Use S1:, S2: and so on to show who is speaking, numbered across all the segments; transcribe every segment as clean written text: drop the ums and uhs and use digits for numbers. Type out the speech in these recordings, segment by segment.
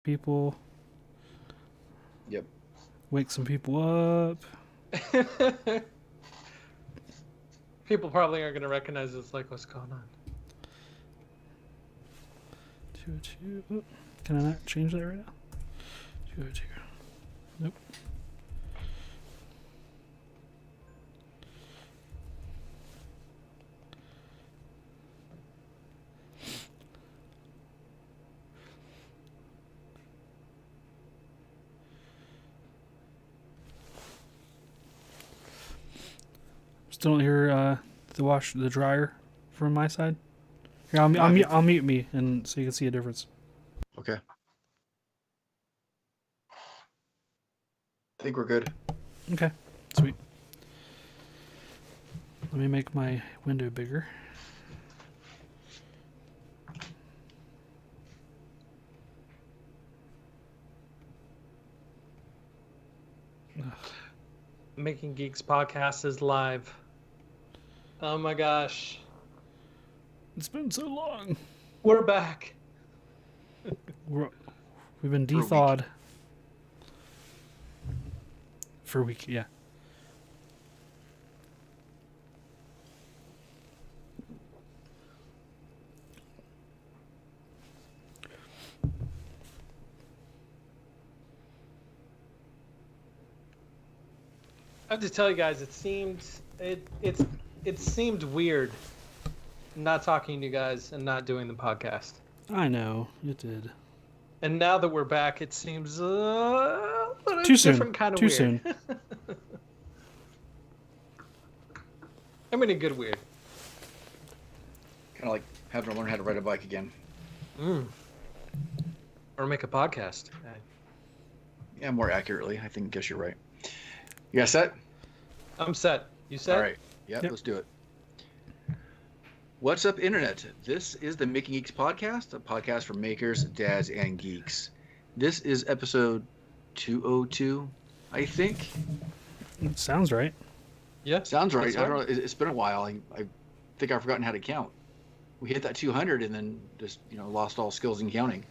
S1: People.
S2: Yep.
S1: Wake some people up.
S3: People probably aren't going to recognize us. Like, what's going on?
S1: 202. Oh, can I not change that right now? 202. Nope. Still don't hear the dryer from my side. Here, I'll mute me and so you can see a difference.
S2: Okay. I think we're good.
S1: Okay, sweet. Let me make my window bigger.
S3: Making Geeks Podcast is live. Oh my gosh.
S1: It's been so long.
S3: We're back.
S1: We've been de-thawed. For a week, yeah.
S3: I have to tell you guys, it seemed weird not talking to you guys and not doing the podcast.
S1: I know, it did.
S3: And now that we're back, it seems a
S1: Too soon.
S3: different kind of
S1: Too
S3: weird.
S1: soon.
S3: I mean, a good weird.
S2: Kind of like having to learn how to ride a bike again.
S3: Or make a podcast.
S2: Yeah, more accurately. Guess you're right. You guys set?
S3: I'm set. You set?
S2: All right. Yep, let's do it. What's up, Internet? This is the Making Geeks Podcast, a podcast for makers, dads, and geeks. This is episode 202, I think.
S1: It sounds right.
S3: Yeah.
S2: Sounds right. I don't know. It's been a while. I think I've forgotten how to count. We hit that 200 and then just, lost all skills in counting.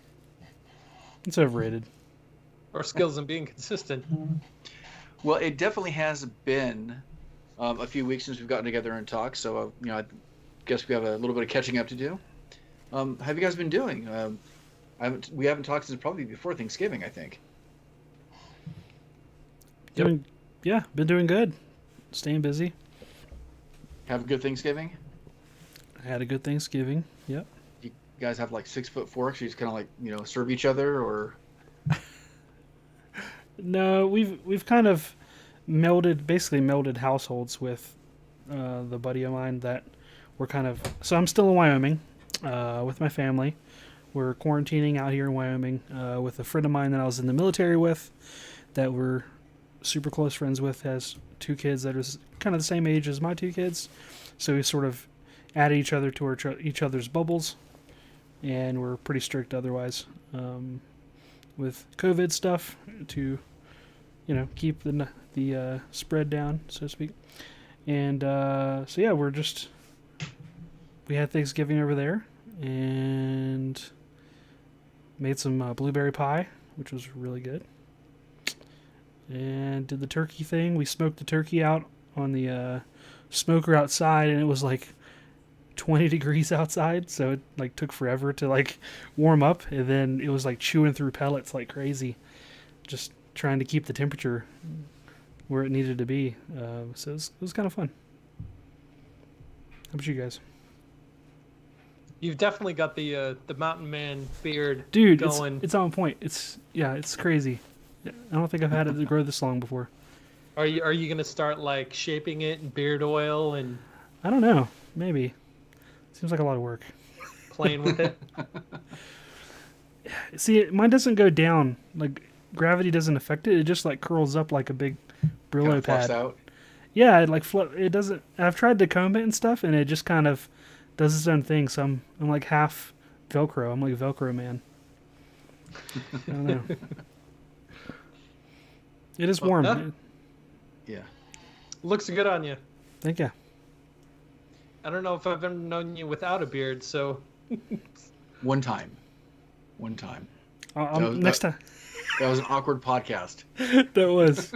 S1: It's overrated.
S3: Or skills in being consistent.
S2: Well, it definitely has been a few weeks since we've gotten together and talked, so I guess we have a little bit of catching up to do. How have you guys been doing? We haven't talked since probably before Thanksgiving, I think.
S1: Been doing good. Staying busy.
S2: Have a good Thanksgiving?
S1: I had a good Thanksgiving. Yep.
S2: You guys have like 6-foot forks? You just kind of like, serve each other, or?
S1: No, we've kind of basically melded households with the buddy of mine that we're kind of. So I'm still in Wyoming with my family. We're quarantining out here in Wyoming with a friend of mine that I was in the military with, that we're super close friends with, has 2 kids that are kind of the same age as my 2 kids. So we sort of added each other to each other's bubbles, and we're pretty strict otherwise with COVID stuff to, keep the spread down, so to speak. And so yeah, we had Thanksgiving over there and made some blueberry pie, which was really good. And did the turkey thing. We smoked the turkey out on the smoker outside, and it was like 20 degrees outside, so it like took forever to like warm up, and then it was like chewing through pellets like crazy, just trying to keep the temperature where it needed to be. So it was kind of fun. How about you guys?
S3: You've definitely got the mountain man beard,
S1: dude,
S3: going.
S1: It's on point. It's crazy. I don't think I've had it to grow this long before.
S3: Are you gonna start like shaping it in beard oil and?
S1: I don't know. Maybe. Seems like a lot of work.
S3: Playing with it.
S1: See, mine doesn't go down. Like gravity doesn't affect it. It just like curls up like a big Brillo pad.
S2: Out.
S1: Yeah, it doesn't. I've tried to comb it and stuff, and it just kind of does its own thing. So I'm like half Velcro. I'm like Velcro man. I don't know. It is warm.
S2: Yeah.
S3: Looks good on you.
S1: Thank you.
S3: I don't know if I've ever known you without a beard, so.
S2: One time.
S1: Next time.
S2: That was an awkward podcast.
S1: That was.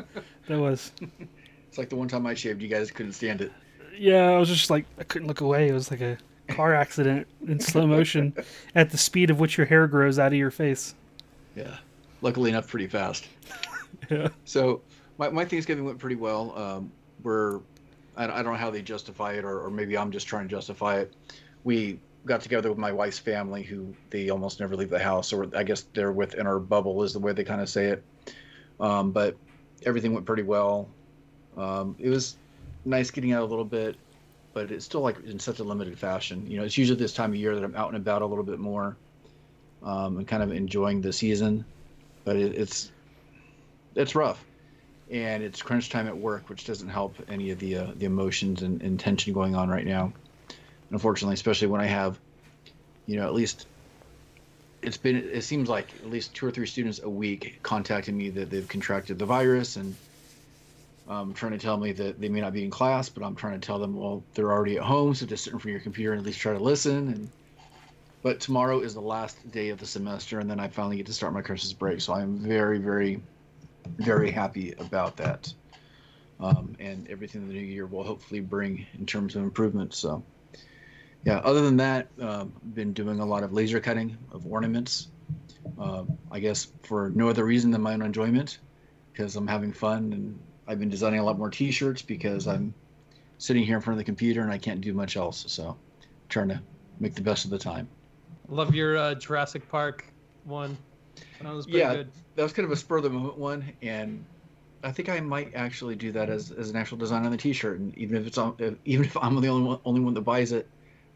S2: It's like the one time I shaved, you guys couldn't stand it.
S1: Yeah, I was just like, I couldn't look away. It was like a car accident in slow motion at the speed of which your hair grows out of your face.
S2: Yeah. Luckily enough, pretty fast.
S1: Yeah.
S2: So my Thanksgiving went pretty well. I don't know how they justify it, or maybe I'm just trying to justify it. We got together with my wife's family, who they almost never leave the house, or I guess they're within our bubble is the way they kind of say it. But everything went pretty well. It was nice getting out a little bit, but it's still like in such a limited fashion. You know, it's usually this time of year that I'm out and about a little bit more, and kind of enjoying the season. But it's rough, and it's crunch time at work, which doesn't help any of the emotions and tension going on right now. Unfortunately, especially when I have, at least it seems like at least 2 or 3 students a week contacting me that they've contracted the virus, and trying to tell me that they may not be in class, but I'm trying to tell them, well, they're already at home, so just sit in front of your computer and at least try to listen. But tomorrow is the last day of the semester, and then I finally get to start my Christmas break. So I'm very, very, very happy about that. And everything the new year will hopefully bring in terms of improvements. So, yeah, other than that, been doing a lot of laser cutting of ornaments. I guess for no other reason than my own enjoyment, because I'm having fun, and I've been designing a lot more T-shirts because I'm sitting here in front of the computer and I can't do much else. So, trying to make the best of the time.
S3: Love your Jurassic Park one. That was pretty good.
S2: That was kind of a spur of the moment one, and I think I might actually do that as an actual design on the T-shirt. And even if I'm the only one that buys it,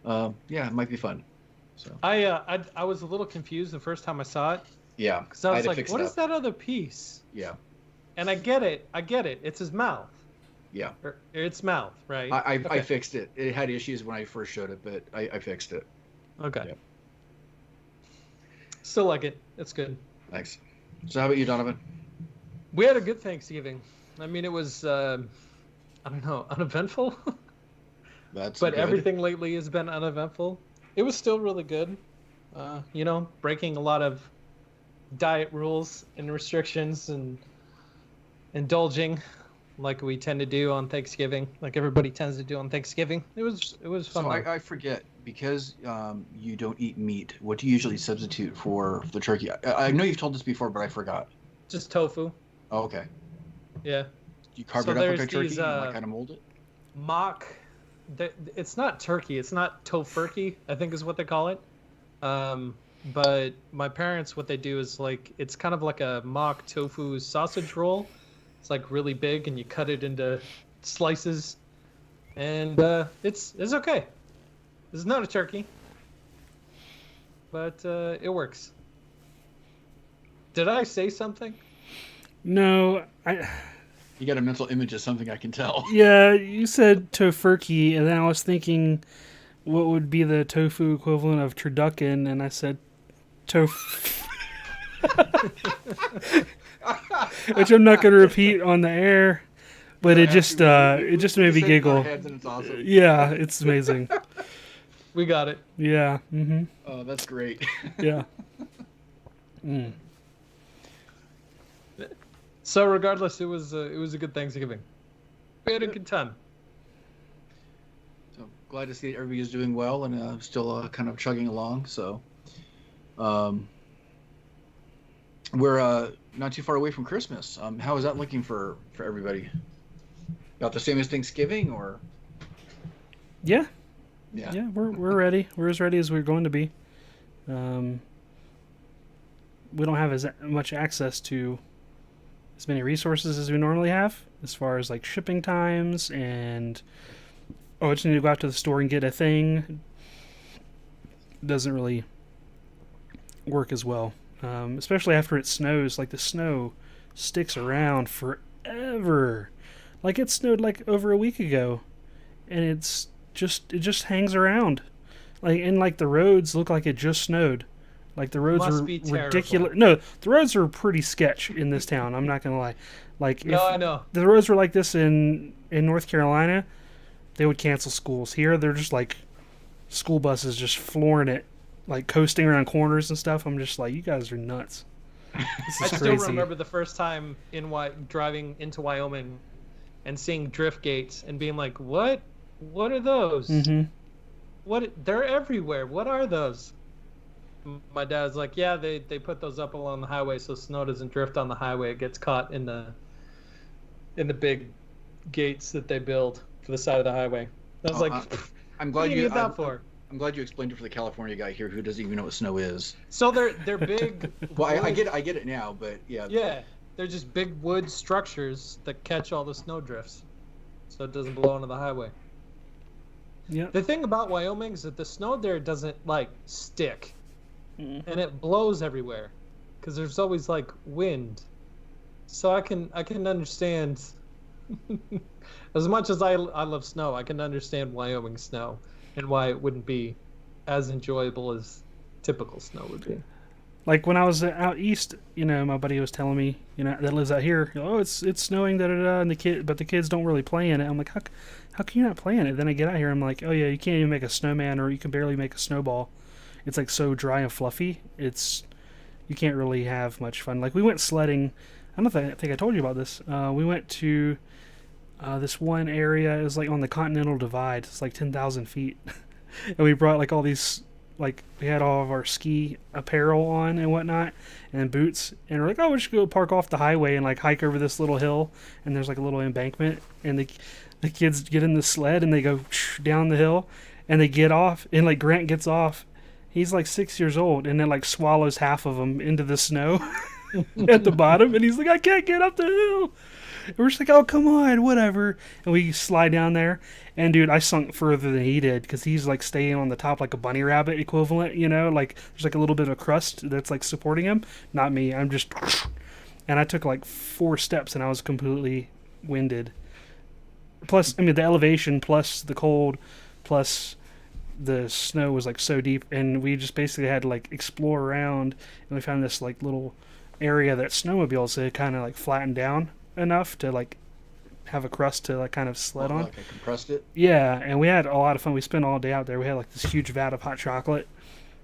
S2: it might be fun. So
S3: I was a little confused the first time I saw it.
S2: Yeah,
S3: because I was like, what is that other piece?
S2: Yeah,
S3: and I get it. It's his mouth.
S2: Yeah,
S3: or its mouth, right?
S2: I fixed it. It had issues when I first showed it, but I fixed it.
S3: Okay.
S2: Yep.
S3: Still like it. It's good.
S2: Thanks. So how about you, Donovan?
S3: We had a good Thanksgiving. I mean, it was, I don't know, uneventful.
S2: But
S3: good. Everything lately has been uneventful. It was still really good. Breaking a lot of diet rules and restrictions and indulging like we tend to do on Thanksgiving, like everybody tends to do on Thanksgiving. It was fun.
S2: So I forget, because you don't eat meat, what do you usually substitute for the turkey? I know you've told this before, but I forgot.
S3: Just tofu.
S2: Oh, okay.
S3: Yeah.
S2: You carve it up like a turkey and kind of mold it?
S3: It's not turkey. It's not tofurkey, I think is what they call it. But my parents, what they do is it's kind of like a mock tofu sausage roll. It's like really big, and you cut it into slices, and it's okay. This is not a turkey, but it works. Did I say something?
S1: No,
S2: You got a mental image of something, I can tell.
S1: Yeah, you said tofurkey, and then I was thinking, what would be the tofu equivalent of turducken, and I said which I'm not going to repeat on the air, but it just made me giggle.
S2: It's awesome.
S1: Yeah, it's amazing.
S3: We got it.
S1: Yeah. Mm-hmm.
S2: Oh, that's great.
S1: Yeah. Mm.
S3: So regardless, it was a good Thanksgiving. We had a good time.
S2: So glad to see everybody is doing well and still kind of chugging along. So we're not too far away from Christmas. How is that looking for everybody? About the same as Thanksgiving, or?
S1: Yeah.
S2: Yeah.
S1: Yeah, we're ready. We're as ready as we're going to be. We don't have as much access to as many resources as we normally have, as far as shipping times and I just need to go out to the store and get a thing. Doesn't really work as well, especially after it snows. The snow sticks around forever. It snowed over a week ago, and it just hangs around. The roads look like it just snowed. The roads are ridiculous. No, the roads are pretty sketch in this town. I'm not gonna lie.
S3: I know.
S1: The roads were like this in North Carolina, they would cancel schools. Here, they're just school buses just flooring it like coasting around corners and stuff. I'm just like, you guys are nuts. This
S3: I
S1: is
S3: still
S1: crazy.
S3: remember the first time driving into Wyoming and seeing drift gates and being like, "What? What are those?
S1: Mm-hmm.
S3: What? They're everywhere. What are those?" My dad's like, "Yeah, they put those up along the highway so snow doesn't drift on the highway. It gets caught in the big gates that they build for the side of the highway." I was like,
S2: I'm
S3: "What
S2: glad
S3: do you need that for?"
S2: I'm glad you explained it for the California guy here who doesn't even know what snow is.
S3: So they're big.
S2: Well, I get it now, but yeah.
S3: Yeah, they're just big wood structures that catch all the snow drifts, so it doesn't blow onto the highway.
S1: Yeah.
S3: The thing about Wyoming is that the snow there doesn't like stick,
S1: Mm.
S3: and it blows everywhere, because there's always like wind. So I can understand. As much as I love snow, I can understand Wyoming snow and why it wouldn't be as enjoyable as typical snow would be.
S1: Like when I was out east, my buddy was telling me, that lives out here, oh, it's snowing, da da da, and the kids don't really play in it. I'm like, how can you not play in it? Then I get out here, I'm like, oh yeah, you can't even make a snowman, or you can barely make a snowball. It's like so dry and fluffy. You can't really have much fun. Like we went sledding. I don't think I told you about this. We went to this one area. It was like on the Continental Divide. It's like 10,000 feet, and we brought like all these. Like, we had all of our ski apparel on and whatnot, and boots, and we're like, oh, we should go park off the highway and, like, hike over this little hill, and there's, like, a little embankment, and the kids get in the sled, and they go down the hill, and they get off, and, like, Grant gets off. He's, like, 6 years old, and then, like, swallows half of them into the snow at the bottom, and he's like, I can't get up the hill. And we're just like, oh, come on, whatever. And we slide down there. And, dude, I sunk further than he did because he's, like, staying on the top like a bunny rabbit equivalent, Like, there's, like, a little bit of crust that's, like, supporting him. Not me. I'm just... And I took, like, 4 steps, and I was completely winded. Plus, I mean, the elevation, plus the cold, plus the snow was, like, so deep. And we just basically had to, like, explore around. And we found this, like, little area that snowmobiles had kind of, like, flattened down enough to like have a crust to like kind of sled on.
S2: Like I compressed it.
S1: Yeah, and we had a lot of fun. We spent all day out there. We had like this huge vat of hot chocolate.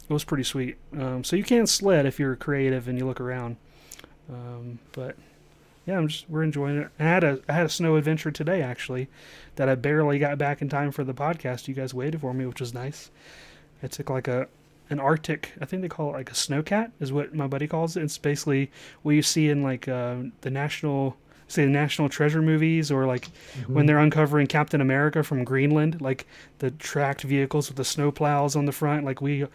S1: It was pretty sweet. So you can sled if you're creative and you look around. But yeah, we're enjoying it. I had a snow adventure today actually that I barely got back in time for the podcast. You guys waited for me, which was nice. I took like an Arctic, I think they call it like a snowcat is what my buddy calls it. It's basically what you see in like the National Treasure movies, or like when they're uncovering Captain America from Greenland, like the tracked vehicles with the snow plows on the front. Like we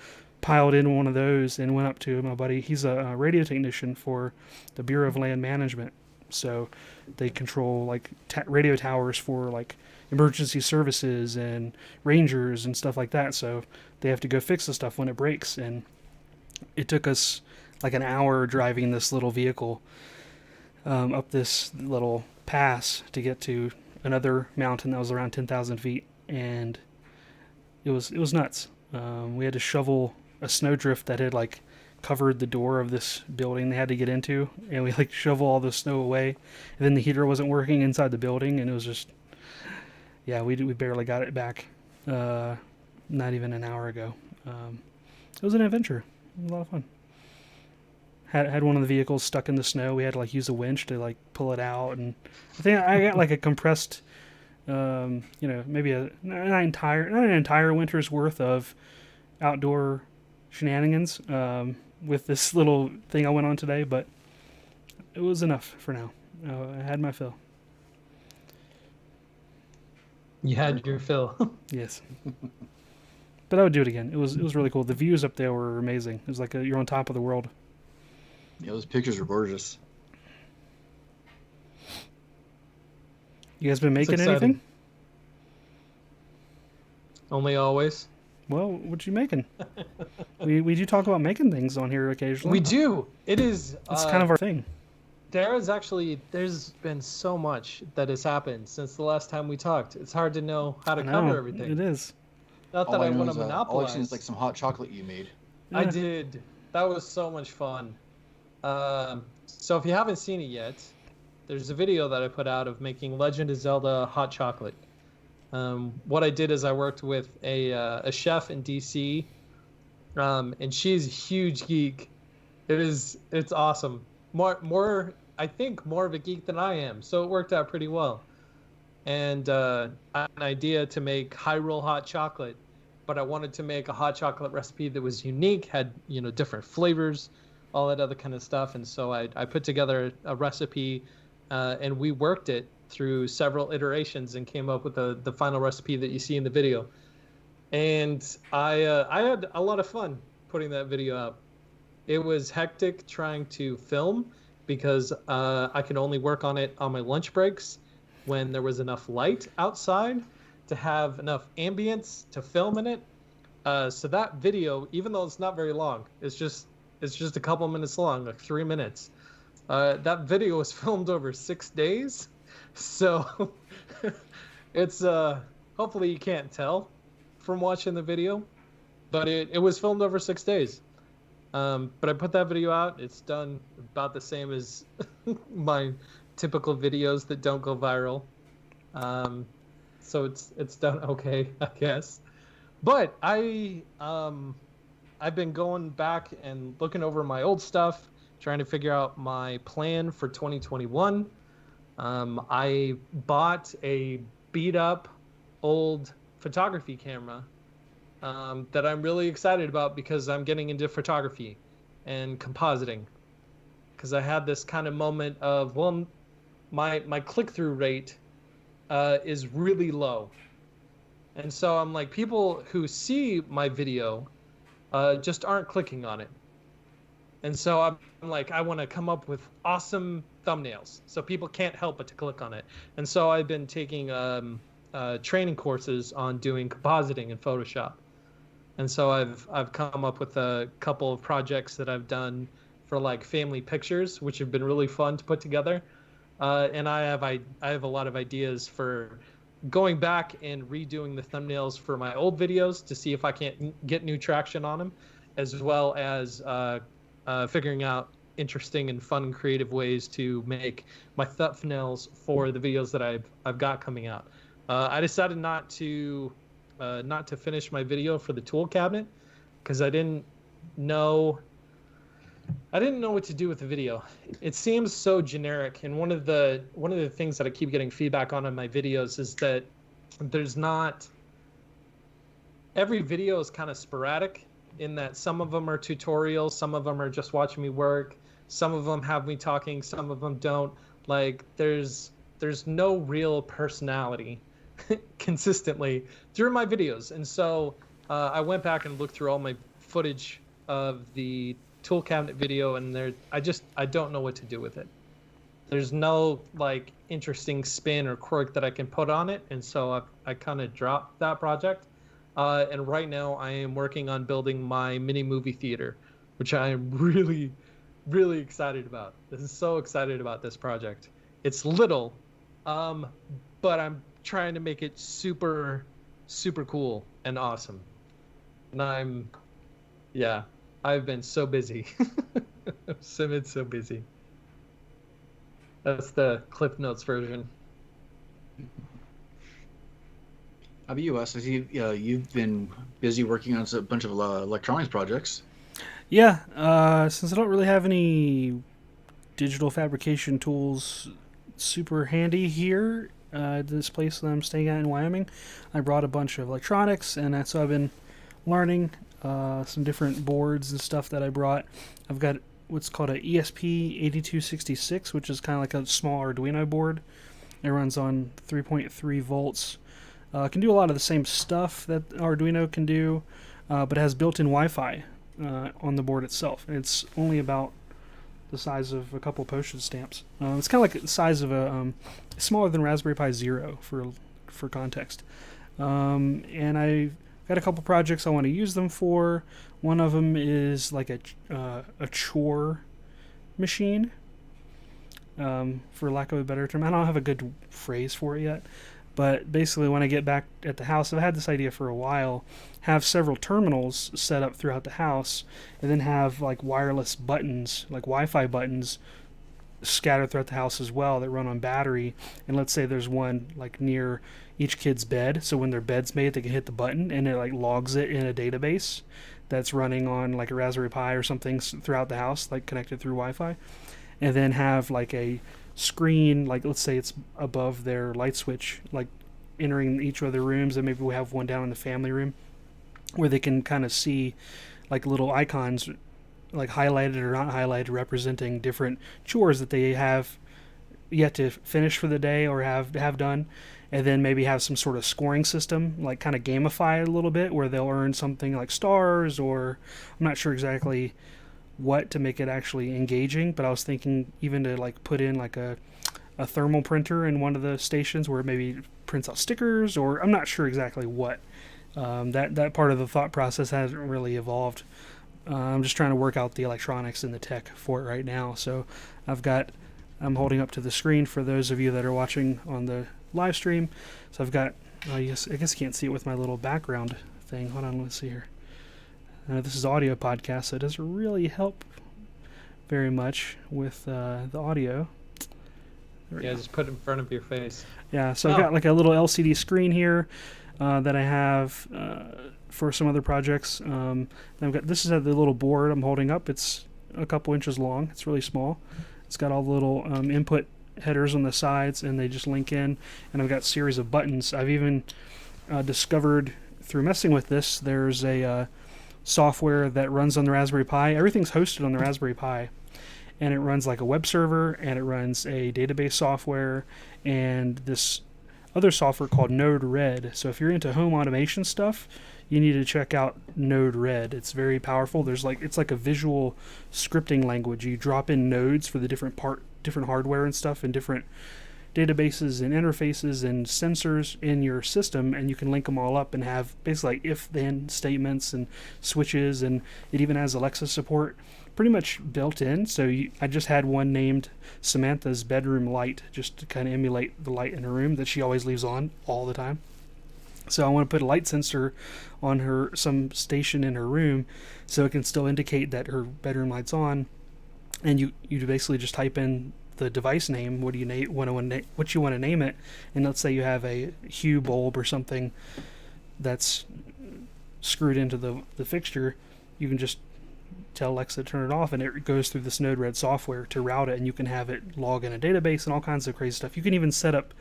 S1: piled in one of those and went up to my buddy. He's a radio technician for the Bureau of Land Management, so they control like radio towers for like emergency services and rangers and stuff like that. So they have to go fix the stuff when it breaks, and it took us like an hour driving this little vehicle up this little pass to get to another mountain that was around 10,000 feet, and it was nuts. We had to shovel a snowdrift that had like covered the door of this building they had to get into, and we like shovel all the snow away, and then the heater wasn't working inside the building, and it was just, yeah, we barely got it back. Not even an hour ago. It was an adventure. It was a lot of fun. Had one of the vehicles stuck in the snow. We had to like use a winch to like pull it out, and I think I got like a compressed, maybe not an entire winter's worth of outdoor shenanigans with this little thing I went on today, but it was enough for now. I had my fill.
S3: You had your fill.
S1: Yes. But I would do it again. It was really cool. The views up there were amazing. It was like you're on top of the world.
S2: Yeah, those pictures are gorgeous.
S1: You guys been making anything?
S3: Only always.
S1: Well, what you making? we do talk about making things on here occasionally.
S3: We do. It is.
S1: It's kind of our thing.
S3: There's been so much that has happened since the last time we talked. It's hard to know how to cover everything.
S1: It is.
S3: Not that I want to monopolize.
S2: All I've seen is like some hot chocolate you made.
S3: I did. That was so much fun. So if you haven't seen it yet, there's a video that I put out of making Legend of Zelda hot chocolate. What I did is I worked with a chef in DC And she's a huge geek. It's awesome. I think more of a geek than I am, so it worked out pretty well. And I had an idea to make high roll hot chocolate, but I wanted to make a hot chocolate recipe that was unique, had different flavors, all that other kind of stuff. And so I put together a recipe, and we worked it through several iterations and came up with the final recipe that you see in the video. And I had a lot of fun putting that video out. It was hectic trying to film because I could only work on it on my lunch breaks when there was enough light outside to have enough ambience to film in it. So that video, even though it's not very long, it's just a couple minutes long, like 3 minutes. That video was filmed over 6 days. So it's hopefully you can't tell from watching the video, but it was filmed over 6 days. But I put that video out. It's done about the same as my typical videos that don't go viral. So it's done okay, I guess. But I've been going back and looking over my old stuff, trying to figure out my plan for 2021. I bought a beat up old photography camera that I'm really excited about because I'm getting into photography and compositing. Because I had this kind of moment of, well, my click-through rate is really low. And so I'm like, people who see my video just aren't clicking on it. And so I'm like, I want to come up with awesome thumbnails so people can't help but to click on it. And so I've been taking training courses on doing compositing in Photoshop. And so I've come up with a couple of projects that I've done for like family pictures, which have been really fun to put together. And I have a lot of ideas for going back and redoing the thumbnails for my old videos to see if I can't get new traction on them, as well as figuring out interesting and fun and creative ways to make my thumbnails for the videos that I've got coming out. I decided not to finish my video for the tool cabinet because I didn't know what to do with the video. It seems so generic, and one of the things that I keep getting feedback on my videos is that every video is kind of sporadic in that some of them are tutorials, some of them are just watching me work, some of them have me talking, some of them don't. Like there's no real personality consistently through my videos. And so I went back and looked through all my footage of the tool cabinet video, and I don't know what to do with it. There's no like interesting spin or quirk that I can put on it, and so I kind of dropped that project. And right now I am working on building my mini movie theater, which I am really, really excited about. This is so excited about this project. It's little, but I'm trying to make it super, super cool and awesome. And I've been so busy. I've been so busy. That's the Cliff Notes version.
S2: How about you, Wes? I see you've been busy working on a bunch of electronics projects.
S1: Yeah, since I don't really have any digital fabrication tools super handy here at this place that I'm staying at in Wyoming, I brought a bunch of electronics, and so I've been learning some different boards and stuff that I brought. I've got what's called a ESP8266, which is kind of like a small Arduino board. It runs on 3.3 volts. Can do a lot of the same stuff that Arduino can do, but it has built-in Wi-Fi on the board itself. And it's only about the size of a couple postage stamps. It's kind of like the size of smaller than Raspberry Pi Zero for context. And I've got a couple projects I want to use them for. One of them is like a chore machine, for lack of a better term. I don't have a good phrase for it yet. But basically, when I get back at the house, I've had this idea for a while, have several terminals set up throughout the house, and then have like wireless buttons, like Wi-Fi buttons, scattered throughout the house as well that run on battery. And let's say there's one like near each kid's bed, so when their bed's made, they can hit the button, and it like logs it in a database. that's running on like a Raspberry Pi or something throughout the house, like connected through Wi-Fi, and then have like a screen, like let's say it's above their light switch, like entering each of their rooms, and maybe we have one down in the family room where they can kind of see like little icons, like highlighted or not highlighted, representing different chores that they have yet to finish for the day or have done, and then maybe have some sort of scoring system, like kind of gamify it a little bit, where they'll earn something like stars, or I'm not sure exactly what to make it actually engaging, but I was thinking even to like put in like a thermal printer in one of the stations where it maybe prints out stickers, or I'm not sure exactly what. That part of the thought process hasn't really evolved. I'm just trying to work out the electronics and the tech for it right now. So I'm holding up to the screen for those of you that are watching on the live stream. So I've got, I guess you can't see it with my little background thing. Hold on, let's see here. This is audio podcast, so it doesn't really help very much with the audio.
S3: Yeah, just put it in front of your face.
S1: Yeah, so I've got like a little LCD screen here that I have for some other projects. I've got, this is the little board I'm holding up. It's a couple inches long. It's really small. It's got all the little input headers on the sides, and they just link in. And I've got a series of buttons. I've even discovered through messing with this, there's a software that runs on the Raspberry Pi. Everything's hosted on the Raspberry Pi, and it runs like a web server, and it runs a database software, and this other software called Node-RED. So if you're into home automation stuff, you need to check out Node-RED. It's very powerful. It's like a visual scripting language. You drop in nodes for the different hardware and stuff, and different databases and interfaces and sensors in your system, and you can link them all up and have basically like if-then statements and switches, and it even has Alexa support pretty much built in. So I just had one named Samantha's bedroom light, just to kind of emulate the light in her room that she always leaves on all the time. So I want to put a light sensor on some station in her room, so it can still indicate that her bedroom light's on. And you basically just type in the device name, what you want to name it, and let's say you have a Hue bulb or something that's screwed into the fixture, you can just tell Alexa to turn it off, and it goes through this Node-RED software to route it, and you can have it log in a database and all kinds of crazy stuff. You can even set up,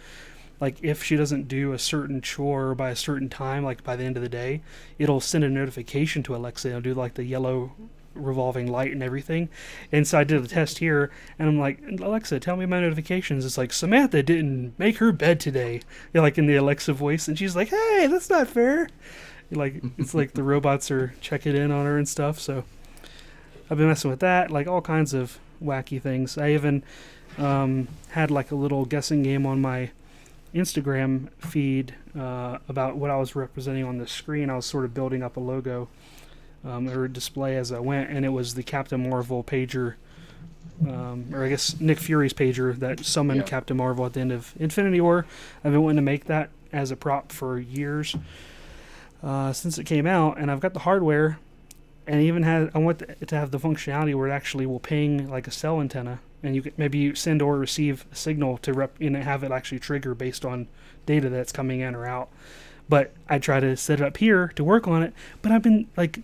S1: like if she doesn't do a certain chore by a certain time, like by the end of the day, it'll send a notification to Alexa. It'll do like the yellow revolving light and everything. And so I did a test here, and I'm like, Alexa, tell me my notifications. It's like, Samantha didn't make her bed today, like in the Alexa voice, and she's like, hey, that's not fair. Like it's like the robots are checking in on her and stuff. So I've been messing with that, like all kinds of wacky things. I even had like a little guessing game on my Instagram feed about what I was representing on the screen. I was sort of building up a logo or display as I went, and it was the Captain Marvel pager, or I guess Nick Fury's pager that summoned Captain Marvel at the end of Infinity War. I've been wanting to make that as a prop for years since it came out, and I've got the hardware, and I want it to have the functionality where it actually will ping like a cell antenna, and you can maybe send or receive a signal to have it actually trigger based on data that's coming in or out. But I try to set it up here to work on it, but I've been like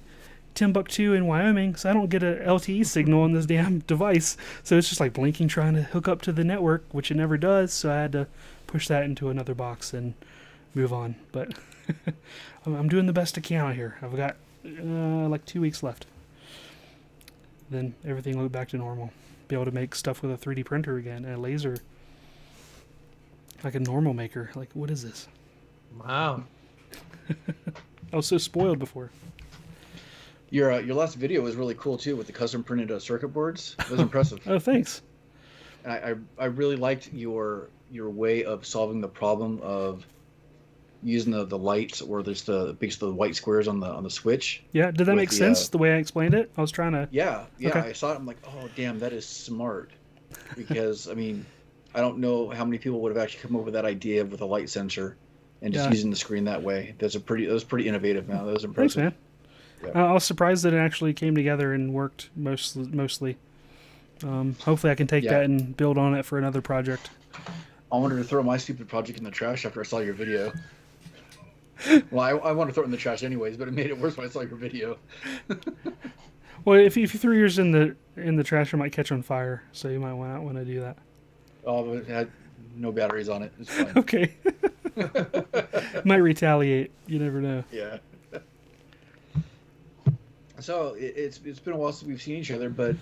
S1: Timbuktu in Wyoming, so I don't get a LTE signal on this damn device. So it's just like blinking, trying to hook up to the network, which it never does. So I had to push that into another box and move on. But I'm doing the best I can out here. I've got like 2 weeks left. Then everything will go back to normal. Be able to make stuff with a 3D printer again and a laser. Like a normal maker. Like, what is this?
S3: Wow.
S1: I was so spoiled before.
S2: Your last video was really cool too, with the custom printed circuit boards. It was impressive.
S1: Oh, thanks.
S2: I really liked your way of solving the problem of using the lights, or there's basically the white squares on the switch.
S1: Yeah, did that make sense the way I explained it? I was trying to.
S2: Yeah.
S1: Okay.
S2: I saw it. I'm like, oh damn, that is smart. Because I mean, I don't know how many people would have actually come up with that idea with a light sensor and just using the screen that way. That was pretty innovative, man. That was impressive.
S1: Thanks, man.
S2: Yeah.
S1: I was surprised that it actually came together and worked mostly. Hopefully I can take that and build on it for another project.
S2: I wanted to throw my stupid project in the trash after I saw your video. Well, I want to throw it in the trash anyways, but it made it worse when I saw your video.
S1: Well, if you threw yours in the trash, it might catch on fire. So you might want to do that.
S2: Oh, but it had no batteries on it. It's fine.
S1: Okay. Might retaliate. You never know.
S2: Yeah. So it's been a while since we've seen each other, but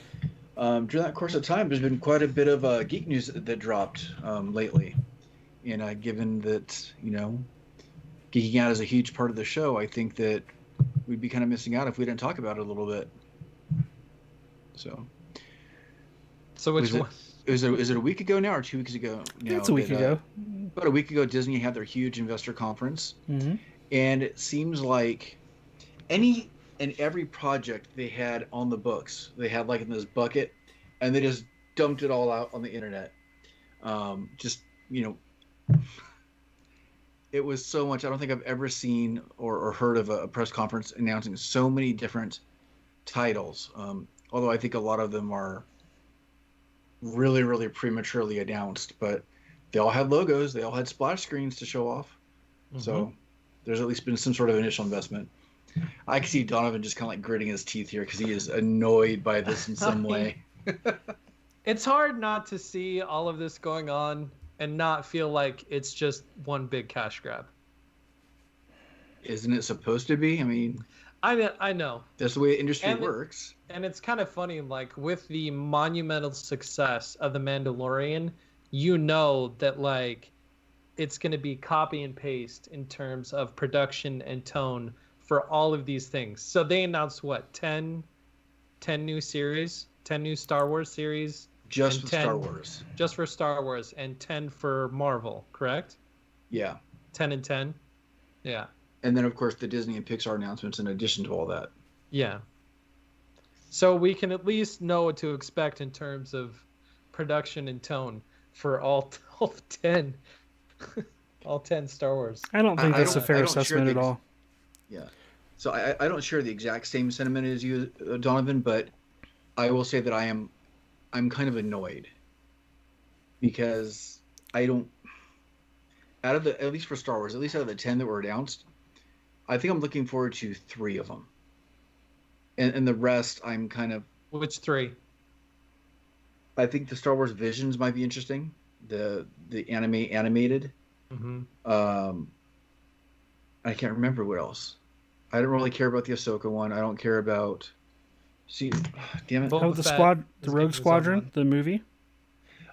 S2: during that course of time, there's been quite a bit of geek news that dropped lately. And given that, geeking out is a huge part of the show, I think that we'd be kind of missing out if we didn't talk about it a little bit. So
S3: which one?
S2: Is it a week ago now or 2 weeks ago? Now
S1: It's a week ago.
S2: About a week ago, Disney had their huge investor conference.
S1: Mm-hmm.
S2: And it seems like any and every project they had on the books, they had like in this bucket, and they just dumped it all out on the internet. It was so much. I don't think I've ever seen or heard of a press conference announcing so many different titles. Although I think a lot of them are really, really prematurely announced, but they all had logos, they all had splash screens to show off. Mm-hmm. So there's at least been some sort of initial investment. I can see Donovan just kind of like gritting his teeth here because he is annoyed by this in some way.
S3: It's hard not to see all of this going on and not feel like it's just one big cash grab.
S2: Isn't it supposed to be? I mean,
S3: I know.
S2: That's the way industry works.
S3: And it's kind of funny, like with the monumental success of The Mandalorian, that like it's going to be copy and paste in terms of production and tone for all of these things. So they announced what, 10 new series, 10 new Star Wars series,
S2: just for Star Wars.
S3: Just for Star Wars, and 10 for Marvel, correct?
S2: Yeah.
S3: 10 and 10. Yeah.
S2: And then of course the Disney and Pixar announcements in addition to all that.
S3: Yeah. So we can at least know what to expect in terms of production and tone for all 10 all 10 Star Wars.
S1: I don't think that's a fair assessment at all.
S2: Yeah. So I don't share the exact same sentiment as you, Donovan, but I will say that I'm kind of annoyed because I don't, at least for Star Wars, at least out of the 10 that were announced, I think I'm looking forward to 3 of them. And the rest, I'm kind of...
S3: Which 3?
S2: I think the Star Wars Visions might be interesting. The animated.
S3: Mm-hmm.
S2: I can't remember what else. I don't really care about the Ahsoka one. I don't care about... Damn it.
S1: Oh, the Rogue Squadron, the movie?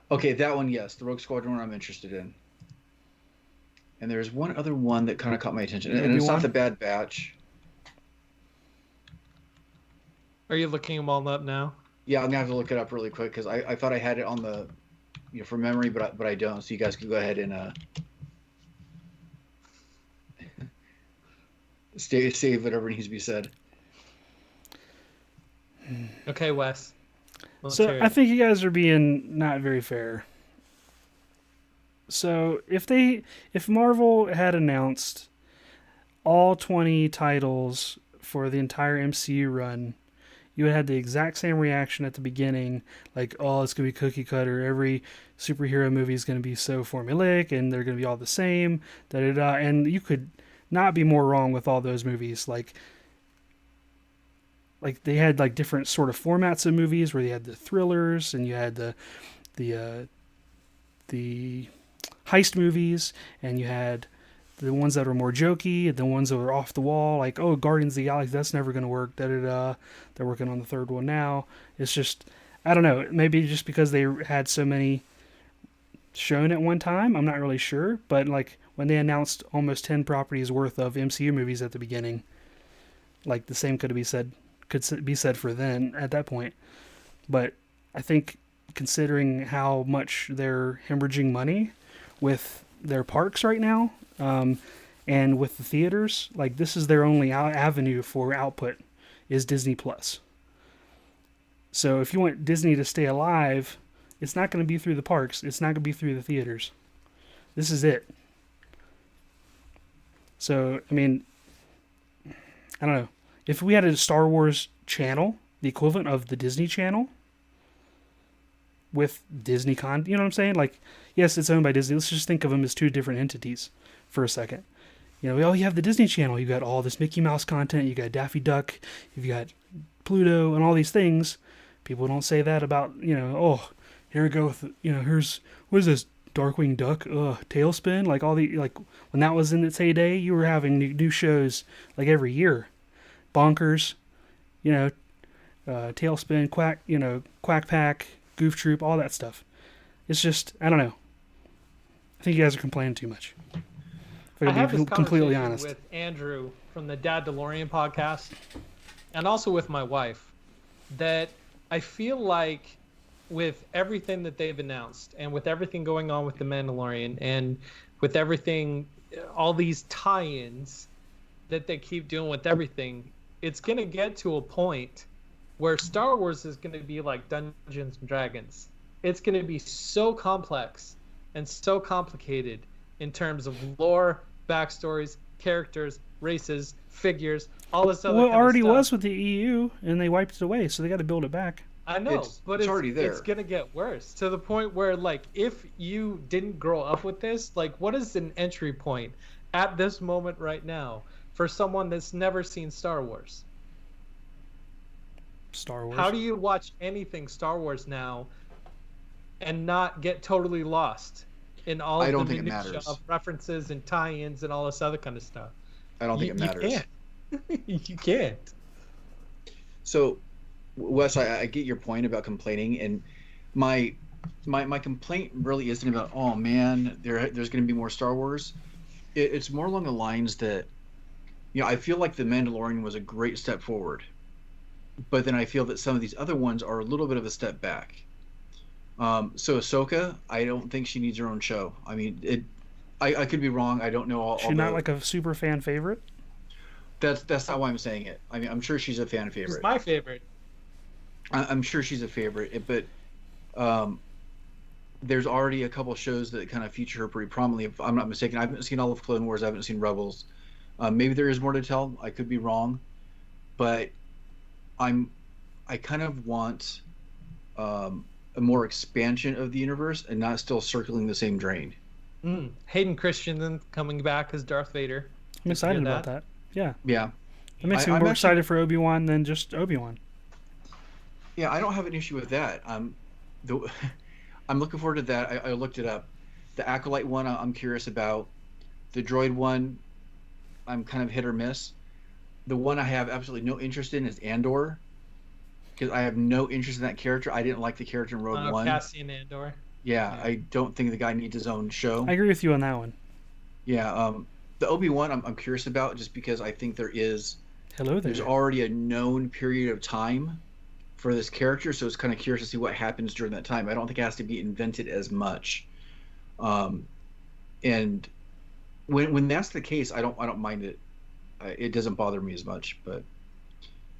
S2: Okay, that one, yes. The Rogue Squadron one I'm interested in. And there's one other one that kind of caught my attention. And it's not the Bad Batch.
S3: Are you looking them all up now?
S2: Yeah, I'm going to have to look it up really quick because I thought I had it on the... for memory, but I don't. So you guys can go ahead and... save whatever needs to be said.
S3: Okay, Wes.
S1: So I think you guys are being not very fair. So if Marvel had announced all 20 titles for the entire MCU run, you would have had the exact same reaction at the beginning, like, oh, it's going to be cookie cutter. Every superhero movie is going to be so formulaic, and they're going to be all the same, da-da-da. And you could not be more wrong with all those movies. Like they had like different sort of formats of movies where you had the thrillers and you had the heist movies, and you had the ones that were more jokey and the ones that were off the wall, like, oh, Guardians of the Galaxy, that's never going to work, da-da-da. They're working on the third one now. It's just, I don't know, maybe just because they had so many shown at one time, I'm not really sure, but like when they announced almost 10 properties worth of MCU movies at the beginning, like the same could be said for then at that point. But I think considering how much they're hemorrhaging money with their parks right now, and with the theaters, like this is their only avenue for output is Disney Plus. So if you want Disney to stay alive, it's not going to be through the parks. It's not going to be through the theaters. This is it. So, I mean, I don't know. If we had a Star Wars channel, the equivalent of the Disney Channel, with Disney you know what I'm saying? Like, yes, it's owned by Disney. Let's just think of them as two different entities for a second. You have the Disney Channel. You got all this Mickey Mouse content. You got Daffy Duck. You've got Pluto and all these things. People don't say that about, oh, here we go with, here's, what is this, Darkwing Duck, Tailspin, like when that was in its heyday, you were having new shows like every year. Bonkers, Tailspin, Quack Pack, Goof Troop, all that stuff. It's just, I don't know. I think you guys are complaining too much.
S3: I have this
S1: completely
S3: conversation
S1: honest
S3: with Andrew from the Dad DeLorean podcast, and also with my wife, that I feel like with everything that they've announced, and with everything going on with the Mandalorian, and with everything, all these tie-ins that they keep doing with everything, it's gonna get to a point where Star Wars is gonna be like Dungeons and Dragons. It's gonna be so complex and so complicated in terms of lore, backstories, characters, races, figures, all this other
S1: Well, it
S3: kind
S1: already
S3: of stuff.
S1: was with the EU, and they wiped it away, so they got to build it back.
S3: I know, but it's
S2: already there.
S3: It's gonna get worse to the point where, like, if you didn't grow up with this, like, what is an entry point at this moment right now for someone that's never seen Star Wars?
S1: Star Wars.
S3: How do you watch anything Star Wars now and not get totally lost in all
S2: I
S3: of
S2: don't
S3: the
S2: think it
S3: minutiae
S2: matters.
S3: of references and tie-ins and all this other kind of stuff?
S2: I don't think it matters.
S3: You can't. You can't.
S2: So, Wes, I get your point about complaining, and my complaint really isn't about, oh man, there's going to be more Star Wars. It's more along the lines that, I feel like The Mandalorian was a great step forward, but then I feel that some of these other ones are a little bit of a step back. So Ahsoka, I don't think she needs her own show. I mean, I could be wrong. I don't know all.
S1: She's not like a super fan favorite.
S2: That's not why I'm saying it. I mean, I'm sure she's a fan favorite.
S3: She's my favorite.
S2: I'm sure she's a favorite, but there's already a couple shows that kind of feature her pretty prominently. If I'm not mistaken, I haven't seen all of Clone Wars. I haven't seen Rebels. Maybe there is more to tell. I could be wrong, but I kind of want a more expansion of the universe and not still circling the same drain.
S3: Hayden Christensen coming back as Darth Vader.
S1: I'm excited about that. Yeah.
S2: Yeah.
S1: That makes me more excited for Obi-Wan than just Obi-Wan.
S2: Yeah, I don't have an issue with that. I'm looking forward to that. I looked it up. The Acolyte one, I'm curious about. The Droid one, I'm kind of hit or miss. The one I have absolutely no interest in is Andor, because I have no interest in that character. I didn't like the character in Rogue One.
S3: Cassian Andor.
S2: Yeah, I don't think the guy needs his own show.
S1: I agree with you on that one.
S2: Yeah, the Obi-Wan I'm curious about, just because I think there's already a known period of time for this character, so it's kind of curious to see what happens during that time. I don't think it has to be invented as much. And when that's the case, I don't mind it. It doesn't bother me as much, but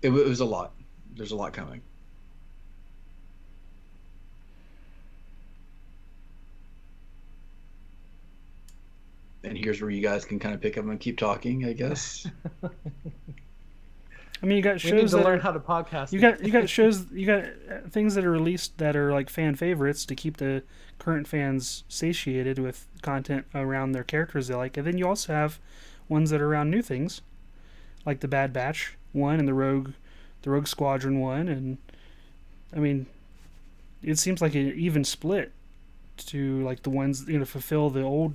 S2: it was a lot. There's a lot coming. And here's where you guys can kind of pick up and keep talking, I guess.
S1: I mean, you got shows
S3: we need to
S1: that
S3: learn how to podcast.
S1: You got shows, you got things that are released that are like fan favorites to keep the current fans satiated with content around their characters they like, and then you also have ones that are around new things, like the Bad Batch one and the Rogue Squadron one, and I mean, it seems like an even split to like the ones fulfill the old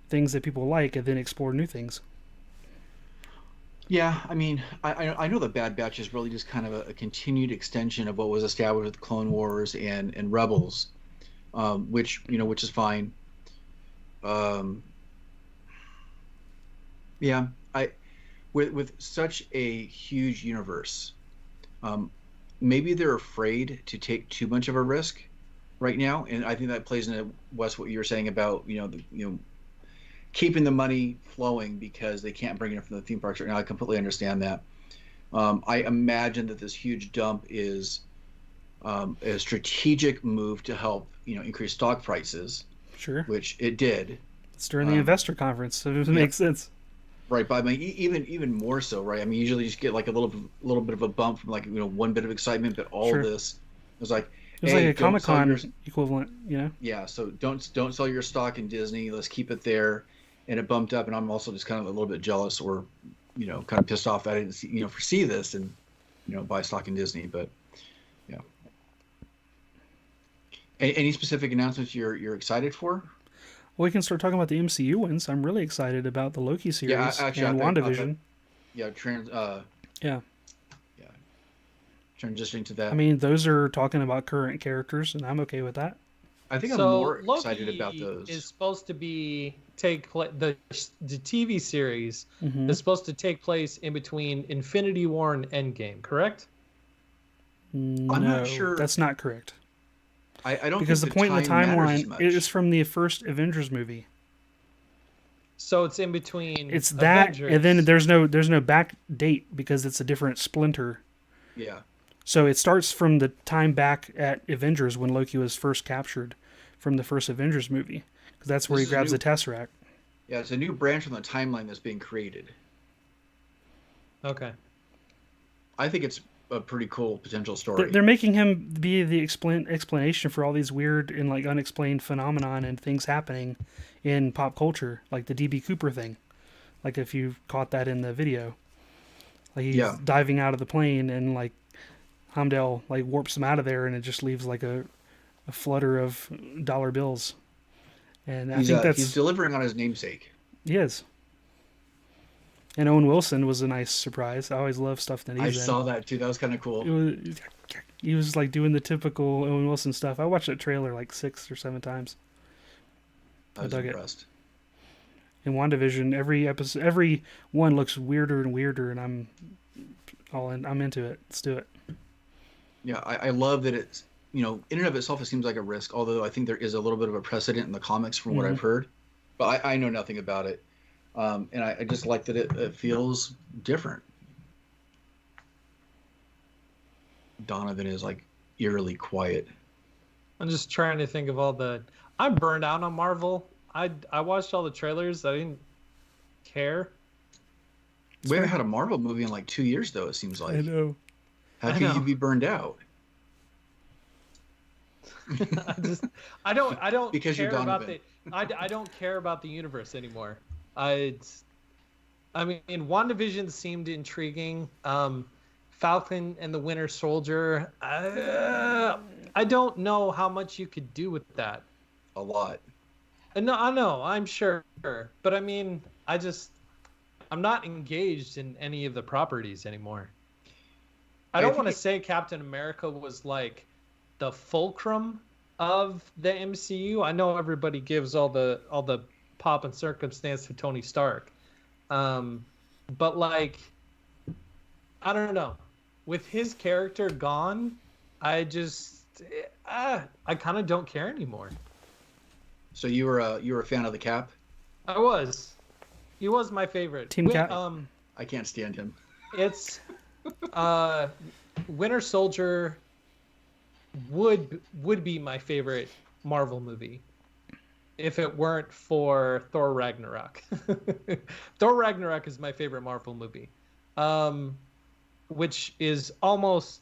S1: things that people like and then explore new things.
S2: Yeah, I mean, I know the Bad Batch is really just kind of a continued extension of what was established with Clone Wars and Rebels, which is fine. Yeah, with such a huge universe, maybe they're afraid to take too much of a risk right now, and I think that plays into Wes what you were saying about keeping the money flowing because they can't bring it in from the theme parks right now. I completely understand that. I imagine that this huge dump is a strategic move to help increase stock prices.
S1: Sure.
S2: Which it did.
S1: It's during the investor conference, so it makes sense.
S2: Right, but I mean, even more so, right? I mean, usually you just get like a little bit of a bump from like one bit of excitement, but all this was like.
S1: It was like a Comic-Con equivalent,
S2: Yeah, so don't sell your stock in Disney. Let's keep it there. and it bumped up, and I'm also just kind of a little bit jealous, or kind of pissed off that I didn't see, foresee this and buy stock in Disney. But yeah. Any specific announcements you're excited for?
S1: Well, we can start talking about the MCU ones. I'm really excited about the Loki series and WandaVision.
S2: Yeah,
S1: yeah.
S2: Transitioning to that.
S1: I mean, those are talking about current characters, and I'm okay with that.
S2: I think I'm more excited about those.
S3: Loki is supposed to be the TV series is supposed to take place in between Infinity War and Endgame, correct?
S1: No,
S2: I'm not sure.
S1: That's not correct.
S2: I don't,
S1: because
S2: think
S1: the point in the timeline
S2: is
S1: from the first Avengers movie.
S3: So it's in between.
S1: It's that, Avengers. And then there's no back date because it's a different splinter.
S2: Yeah.
S1: So it starts from the time back at Avengers when Loki was first captured from the first Avengers movie, because that's where he grabs the Tesseract.
S2: Yeah, it's a new branch on the timeline that's being created.
S3: Okay.
S2: I think it's a pretty cool potential story.
S1: They're making him be the explanation for all these weird and like unexplained phenomenon and things happening in pop culture, like the DB Cooper thing. Like if you caught that in the video, like he's diving out of the plane and like Hamdell like warps him out of there, and it just leaves like a flutter of dollar bills. And I think he's
S2: delivering on his namesake.
S1: He is. And Owen Wilson was a nice surprise. I always love stuff that he's in.
S2: I saw that too. That was kind of cool.
S1: He was like doing the typical Owen Wilson stuff. I watched that trailer like 6 or 7 times.
S2: I was impressed.
S1: In WandaVision, every one looks weirder and weirder, and I'm into it. Let's do it.
S2: Yeah, I love that it's, in and of itself, it seems like a risk, although I think there is a little bit of a precedent in the comics from what I've heard. But I know nothing about it. And I just like that it feels different. Donovan is like eerily quiet.
S3: I'm just trying to think of I'm burned out on Marvel. I watched all the trailers. I didn't care.
S2: We haven't had a Marvel movie in like 2 years, though, it seems like.
S1: I know.
S2: How can you be burned out?
S3: I don't
S2: because
S3: care
S2: you're Donovan.
S3: I don't care about the universe anymore. I mean, WandaVision seemed intriguing. Falcon and the Winter Soldier. I don't know how much you could do with that.
S2: A lot.
S3: No, I know. I'm sure, but I mean, I'm not engaged in any of the properties anymore. I don't want to say Captain America was like the fulcrum of the MCU. I know everybody gives all the pop and circumstance to Tony Stark, but like, I don't know. With his character gone, I kind of don't care anymore.
S2: So you were a fan of the Cap?
S3: I was. He was my favorite.
S1: Team Cap.
S2: I can't stand him.
S3: It's Winter Soldier would be my favorite Marvel movie if it weren't for Thor Ragnarok. Thor Ragnarok is my favorite Marvel movie, which is almost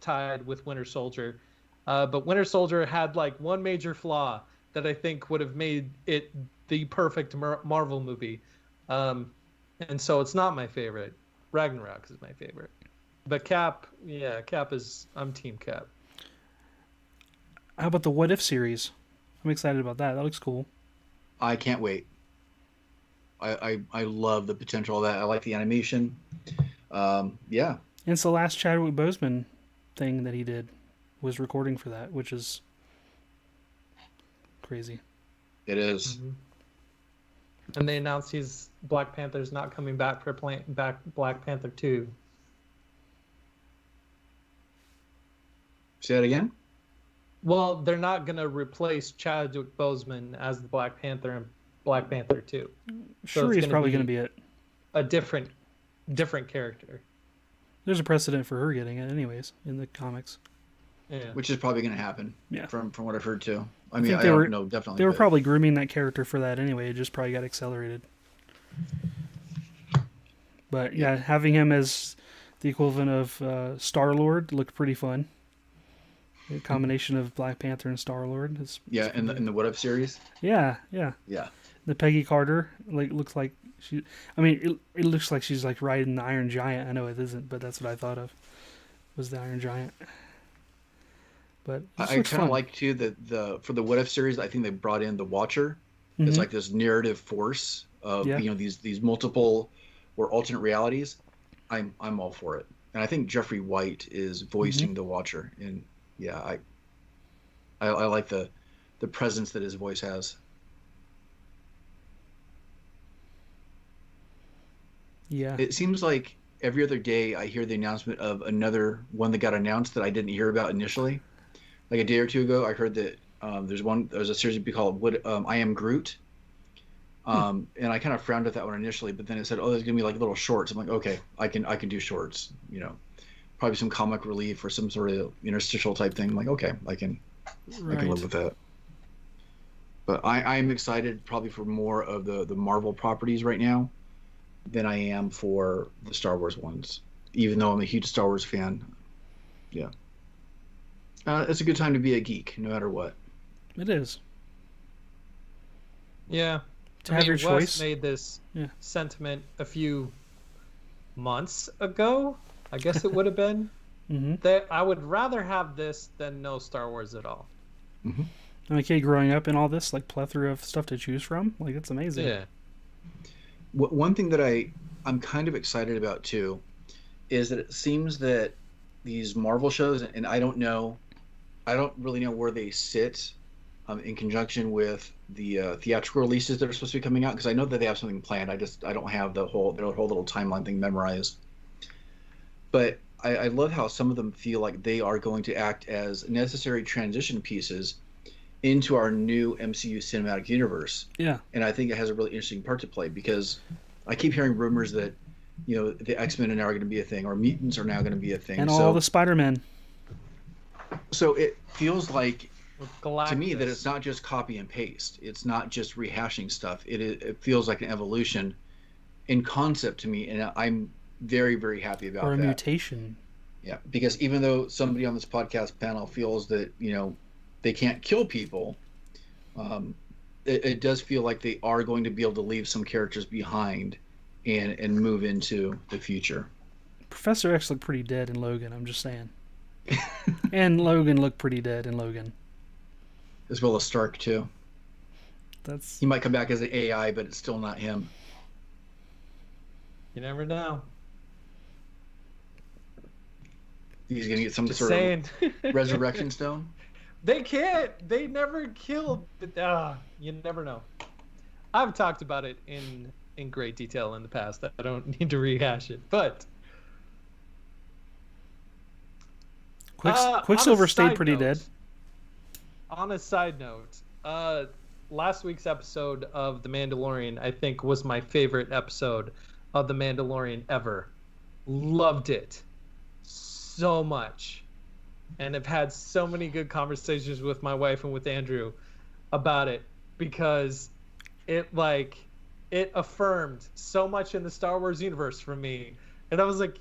S3: tied with Winter Soldier. But Winter Soldier had like one major flaw that I think would have made it the perfect Marvel movie. And so it's not my favorite. Ragnarok is my favorite. But Cap I'm Team Cap.
S1: How about the What If series? I'm excited about that. That looks cool.
S2: I can't wait. I love the potential of that. I like the animation. Yeah.
S1: And it's the last Chadwick Boseman thing that he did, was recording for that, which is crazy.
S2: It is.
S3: Mm-hmm. And they announced Black Panther's not coming back for Black Panther 2.
S2: Say that again?
S3: Well, they're not going to replace Chadwick Boseman as the Black Panther in Black Panther 2.
S1: Sure, he's probably going to be it.
S3: A different character.
S1: There's a precedent for her getting it anyways in the comics.
S3: Yeah.
S2: Which is probably going to happen.
S1: Yeah.
S2: From what I've heard too. I mean, I
S1: don't
S2: know definitely.
S1: They were probably grooming that character for that anyway. It just probably got accelerated. But yeah, having him as the equivalent of Star-Lord looked pretty fun. A combination of Black Panther and Star-Lord.
S2: Yeah, in the What If series.
S1: Yeah.
S2: Yeah.
S1: The Peggy Carter looks like she. I mean, it looks like she's like riding the Iron Giant. I know it isn't, but that's what I thought of. Was the Iron Giant. But
S2: I kind of like too that for the What If series, I think they brought in the Watcher.
S1: Mm-hmm.
S2: It's like this narrative force of these multiple or alternate realities. I'm all for it, and I think Jeffrey White is voicing the Watcher, and yeah, I like the presence that his voice has.
S1: Yeah.
S2: It seems like every other day I hear the announcement of another one that got announced that I didn't hear about initially. Like a day or two ago, I heard that there's a series called I Am Groot. And I kind of frowned at that one initially, but then it said, "Oh, there's gonna be like little shorts." I'm like, "Okay, I can do shorts." Probably some comic relief or some sort of interstitial type thing. I'm like, okay, I can live with that. But I'm excited probably for more of the Marvel properties right now than I am for the Star Wars ones. Even though I'm a huge Star Wars fan, yeah, it's a good time to be a geek, no matter what.
S1: It is.
S3: Yeah.
S1: To have your
S3: Wes
S1: choice.
S3: Made this sentiment a few months ago. I guess it would have been that I would rather have this than no Star Wars at all.
S1: Mm-hmm. I'm a kid growing up in all this like plethora of stuff to choose from. Like it's amazing.
S2: Yeah. One thing that I'm kind of excited about too is that it seems that these Marvel shows, and I don't really know where they sit in conjunction with the theatrical releases that are supposed to be coming out, because I know that they have something planned. I don't have their whole little timeline thing memorized. But I love how some of them feel like they are going to act as necessary transition pieces into our new MCU cinematic universe. Yeah. And I think it has a really interesting part to play, because I keep hearing rumors that, the X-Men are now going to be a thing, or mutants are now going to be a thing.
S1: And all the Spider-Men.
S2: So it feels like, to me, that it's not just copy and paste. It's not just rehashing stuff. It feels like an evolution in concept to me, and I'm very, very happy about that.
S1: Or a mutation.
S2: Yeah, because even though somebody on this podcast panel feels that, they can't kill people, it does feel like they are going to be able to leave some characters behind and move into the future.
S1: Professor X looked pretty dead in Logan, I'm just saying. And Logan looked pretty dead in Logan.
S2: As well as Stark, too.
S1: He
S2: might come back as an AI, but it's still not him.
S3: You never know.
S2: He's going to get some
S3: just
S2: sort
S3: saying.
S2: of resurrection stone?
S3: They can't. They never killed. You never know. I've talked about it in great detail in the past. I don't need to rehash it. But
S1: Quicksilver stayed pretty dead.
S3: On a side note, last week's episode of The Mandalorian, I think, was my favorite episode of The Mandalorian ever. Loved it so much. And I've had so many good conversations with my wife and with Andrew about it, because it affirmed so much in the Star Wars universe for me. And I was like,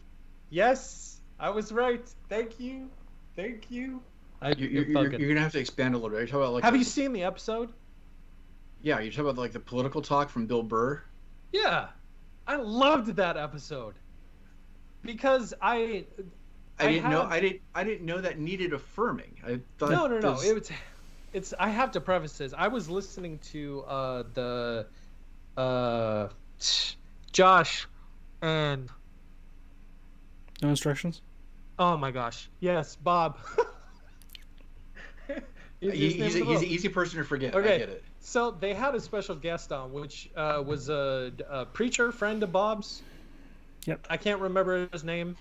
S3: yes, I was right. Thank you.
S2: You're going to have to expand a little bit. Are you talking about,
S3: have you seen the episode?
S2: Yeah, you're talking about the political talk from Bill Burr?
S3: Yeah. I loved that episode. Because I didn't know that needed affirming. I thought no. It's I have to preface this. I was listening to Josh and
S1: No Instructions?
S3: Oh my gosh. Yes, Bob.
S2: He's an easy person to forget.
S3: Okay.
S2: I get it.
S3: So they had a special guest on, which was a preacher friend of Bob's.
S1: Yep.
S3: I can't remember his name.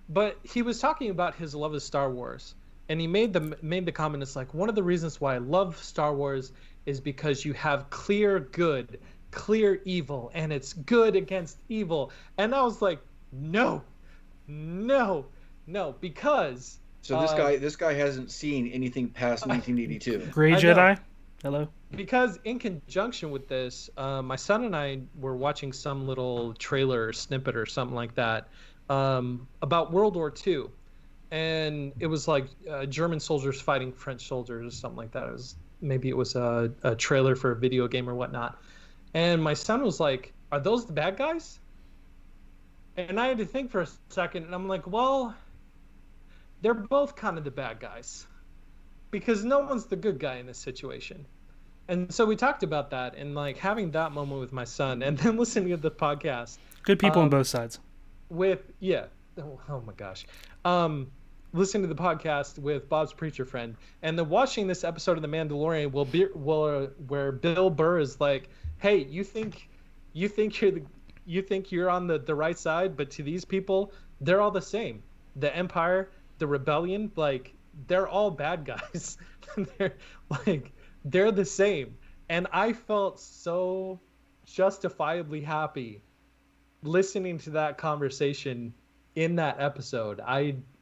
S3: But he was talking about his love of Star Wars, and he made the comment. It's like, one of the reasons why I love Star Wars is because you have clear good, clear evil, and it's good against evil. And I was like, no, because.
S2: So this guy hasn't seen anything past 1982.
S1: Gray Jedi. Hello.
S3: Because in conjunction with this, my son and I were watching some little trailer snippet or something like that. About World War II, and it was like German soldiers fighting French soldiers or something like that. Maybe it was a trailer for a video game or whatnot. And my son was like, "Are those the bad guys?" And I had to think for a second, and I'm like, "Well, they're both kind of the bad guys, because no one's the good guy in this situation." And so we talked about that, and like having that moment with my son, and then listening to the podcast.
S1: Good people on both sides.
S3: Oh my gosh. Listening to the podcast with Bob's preacher friend, and then watching this episode of The Mandalorian where Bill Burr is like, "Hey, you think you're on the right side, but to these people, they're all the same. The Empire, the Rebellion, like they're all bad guys. they're the same." And I felt so justifiably happy listening to that conversation in that episode.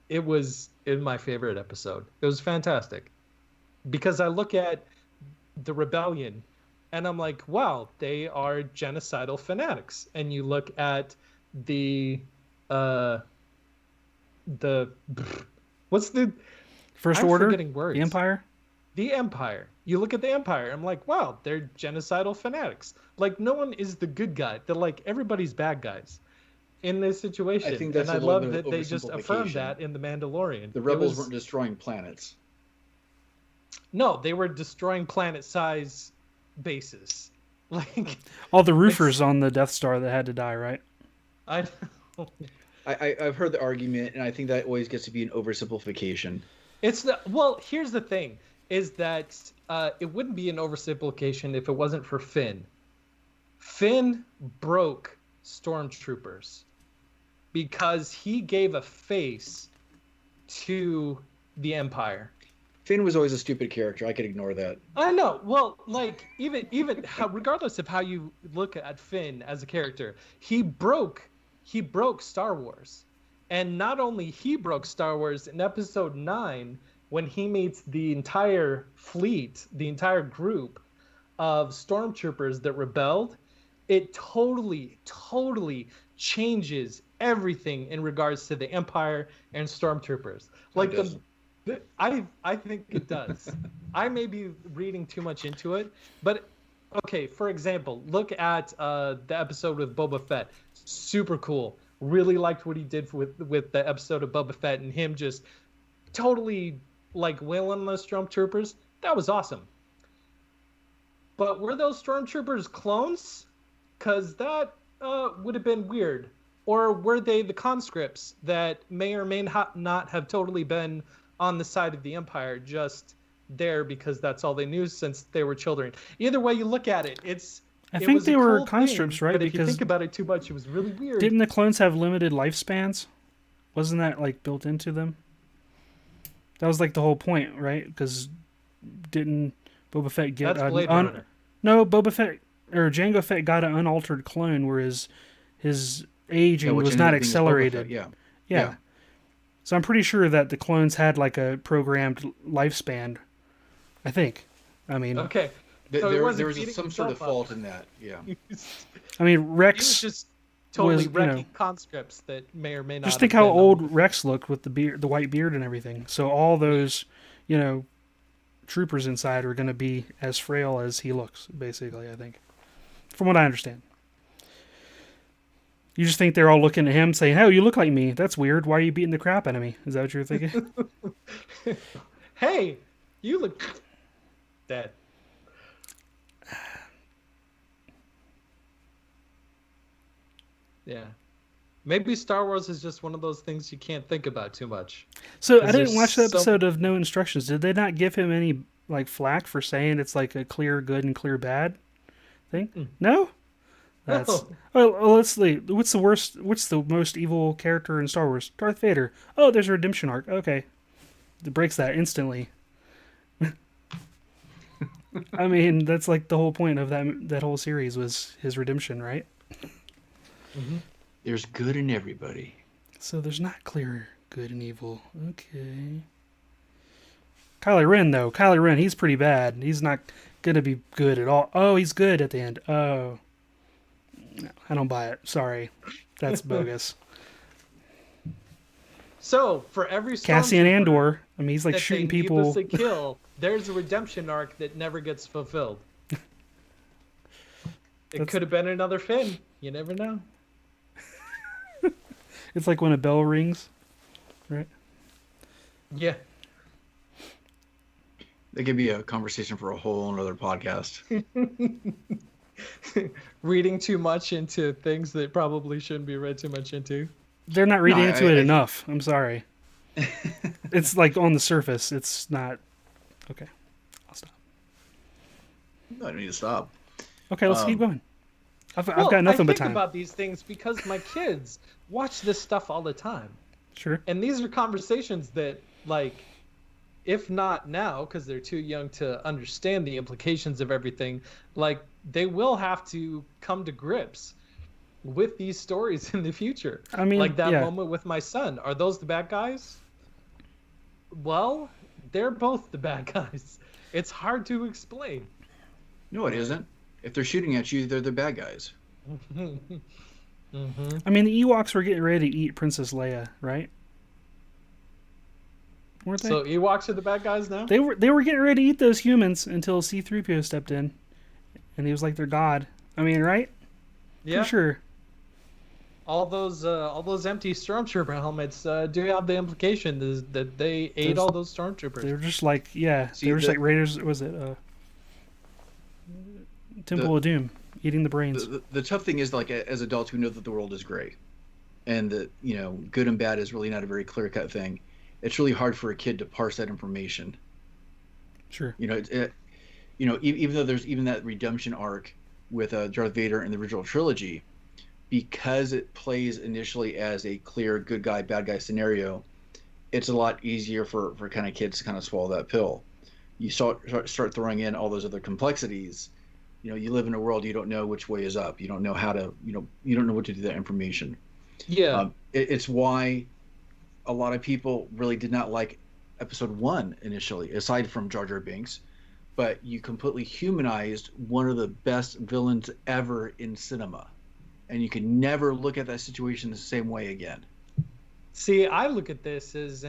S3: It was in my favorite episode. It was fantastic, because I look at the Rebellion and I'm like, wow, they are genocidal fanatics. And you look at the what's the
S1: First
S3: I'm
S1: Order,
S3: forgetting words.
S1: the Empire.
S3: The Empire. You look at the Empire. I'm like, wow, they're genocidal fanatics. Like, no one is the good guy. They're like, everybody's bad guys in this situation.
S2: I think that's
S3: and I
S2: a little
S3: love
S2: bit of
S3: that they just affirmed
S2: oversimplification.
S3: that in The Mandalorian.
S2: The rebels weren't destroying planets.
S3: No, they were destroying planet-size bases. Like
S1: all the roofers on the Death Star that had to die, right?
S2: I've heard the argument, and I think that always gets to be an oversimplification.
S3: Well, here's the thing, is that it wouldn't be an oversimplification if it wasn't for Finn. Finn broke stormtroopers because he gave a face to the Empire.
S2: Finn was always a stupid character. I could ignore that.
S3: I know. Well, like even regardless of how you look at Finn as a character, he broke Star Wars. And not only he broke Star Wars in episode 9 when he meets the entire fleet, the entire group of stormtroopers that rebelled, it totally changes everything in regards to the Empire and stormtroopers. Like I think it does. I may be reading too much into it, but okay, for example, look at the episode with Boba Fett. Super cool. Really liked what he did with the episode of Boba Fett and him just totally like wailing on those stormtroopers. That was awesome. But were those stormtroopers clones? Because that would have been weird. Or were they the conscripts that may or may not have totally been on the side of the Empire, just there because that's all they knew since they were children? Either way you look at it,
S1: I think they were conscripts, right?
S3: But if
S1: because
S3: you think about it too much, it was really weird.
S1: Didn't the clones have limited lifespans? Wasn't that like built into them? That was like the whole point, right? Because didn't Boba Fett get
S3: that's Blade Runner.
S1: No, Boba Fett or Jango Fett got an unaltered clone where his aging was not accelerated. Yeah. So I'm pretty sure that the clones had like a programmed lifespan. I think. I mean,
S3: okay.
S2: So there was some sort of fault in that. Yeah.
S1: I mean, Rex
S3: he was just totally
S1: was,
S3: wrecking conscripts that may or may not.
S1: Just think how old Rex looked with the white beard and everything. So all those, troopers inside are going to be as frail as he looks, basically, I think. From what I understand. You just think they're all looking at him saying, "Oh, you look like me. That's weird. Why are you beating the crap out of me?" Is that what you're thinking?
S3: Hey, you look dead. Yeah. Maybe Star Wars is just one of those things you can't think about too much.
S1: So I didn't watch the episode of No Instructions. Did they not give him any like flack for saying it's like a clear good and clear bad thing? No? That's well, let's see. What's the most evil character in Star Wars? Darth Vader. Oh, there's a redemption arc. Okay. It breaks that instantly. I mean, that's like the whole point of that whole series was his redemption, right?
S3: Mm-hmm.
S2: There's good in everybody.
S1: So there's not clear good and evil. Okay. Kylo Ren, though. Kylo Ren, he's pretty bad. He's not going to be good at all. Oh, he's good at the end. Oh. No, I don't buy it. Sorry. That's bogus.
S3: So for every
S1: Cassian
S3: stormtrooper
S1: Andor. I mean, he's like
S3: that
S1: shooting
S3: they
S1: people.
S3: needlessly kill, there's a redemption arc that never gets fulfilled. It could have been another Finn. You never know.
S1: It's like when a bell rings, right?
S3: Yeah.
S2: That could be a conversation for a whole another podcast.
S3: Reading too much into things that probably shouldn't be read too much into.
S1: They're not reading into it
S2: I
S1: enough. I'm sorry. It's like on the surface. It's not. Okay. I'll stop.
S2: No, I don't need to stop.
S1: Okay, let's keep going. I've
S3: Well,
S1: got nothing
S3: I
S1: but
S3: think
S1: time.
S3: about these things because my kids watch this stuff all the time.
S1: Sure.
S3: And these are conversations that, like, if not now, because they're too young to understand the implications of everything, like, they will have to come to grips with these stories in the future.
S1: I mean,
S3: like that
S1: yeah.
S3: moment with my son. Are those the bad guys? Well, they're both the bad guys. It's hard to explain.
S2: No, it isn't. If they're shooting at you, they're the bad guys.
S3: Mm-hmm.
S1: I mean, the Ewoks were getting ready to eat Princess Leia, right? Weren't they?
S3: So Ewoks are the bad guys now?
S1: They were getting ready to eat those humans until C-3PO stepped in, and he was like their god. I mean, right?
S3: Yeah.
S1: For sure.
S3: All those empty stormtrooper helmets do have the implication that they ate all those stormtroopers.
S1: They were just like, yeah,
S2: See,
S1: they were just
S2: the-
S1: like Raiders. Was it Temple of Doom, eating the brains?
S2: The tough thing is, like, as adults, we know that the world is gray, and that, you know, good and bad is really not a very clear-cut thing. It's really hard for a kid to parse that information.
S1: Sure.
S2: You know, even though there's even that redemption arc with Darth Vader in the original trilogy, because it plays initially as a clear good guy, bad guy scenario, it's a lot easier for kind of kids to kind of swallow that pill. You start throwing in all those other complexities. You know, you live in a world you don't know which way is up. You don't know how to, you don't know what to do with that information.
S3: Yeah.
S2: It's why a lot of people really did not like Episode 1 initially, aside from Jar Jar Binks. But you completely humanized one of the best villains ever in cinema. And you can never look at that situation the same way again.
S3: See, I look at this as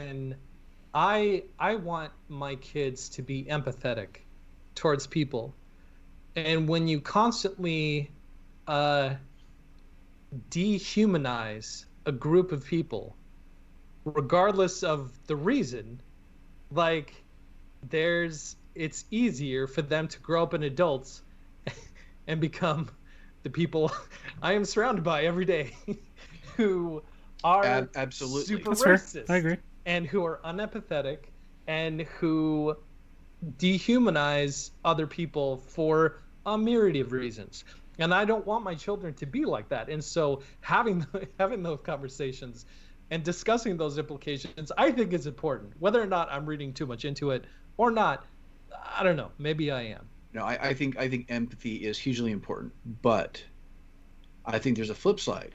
S3: I want my kids to be empathetic towards people. And when you constantly dehumanize a group of people, regardless of the reason, like, it's easier for them to grow up in adults and become the people I am surrounded by every day who are
S2: absolutely
S3: super
S1: That's fair.
S3: racist
S1: I agree.
S3: and who are unempathetic and who dehumanize other people for a myriad of reasons. And I don't want my children to be like that. And so having those conversations and discussing those implications, I think is important. Whether or not I'm reading too much into it or not, I don't know. Maybe I am.
S2: No, I think empathy is hugely important, but I think there's a flip side,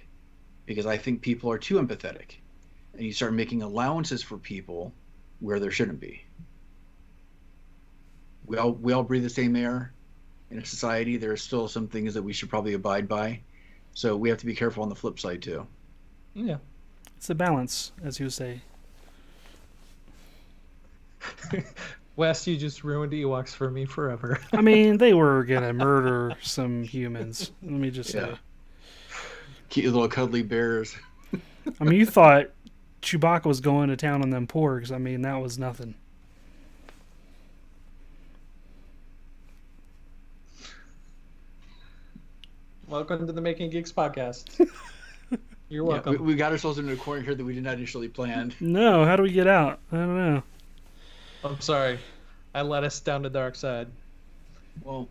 S2: because I think people are too empathetic, and you start making allowances for people where there shouldn't be. We all breathe the same air in a society. There are still some things that we should probably abide by, so we have to be careful on the flip side too.
S3: Yeah.
S1: It's a balance, as you say.
S3: Wes, you just ruined Ewoks for me forever.
S1: I mean, they were gonna murder some humans. Let me just say.
S2: Yeah. Cute little cuddly bears.
S1: I mean, you thought Chewbacca was going to town on them porgs. I mean, that was nothing.
S3: Welcome to the Making Geeks podcast. You're welcome.
S2: Yeah, we got ourselves into a corner here that we did not initially plan.
S1: No, how do we get out? I don't know.
S3: I'm sorry. I led us down the dark side.
S2: Well,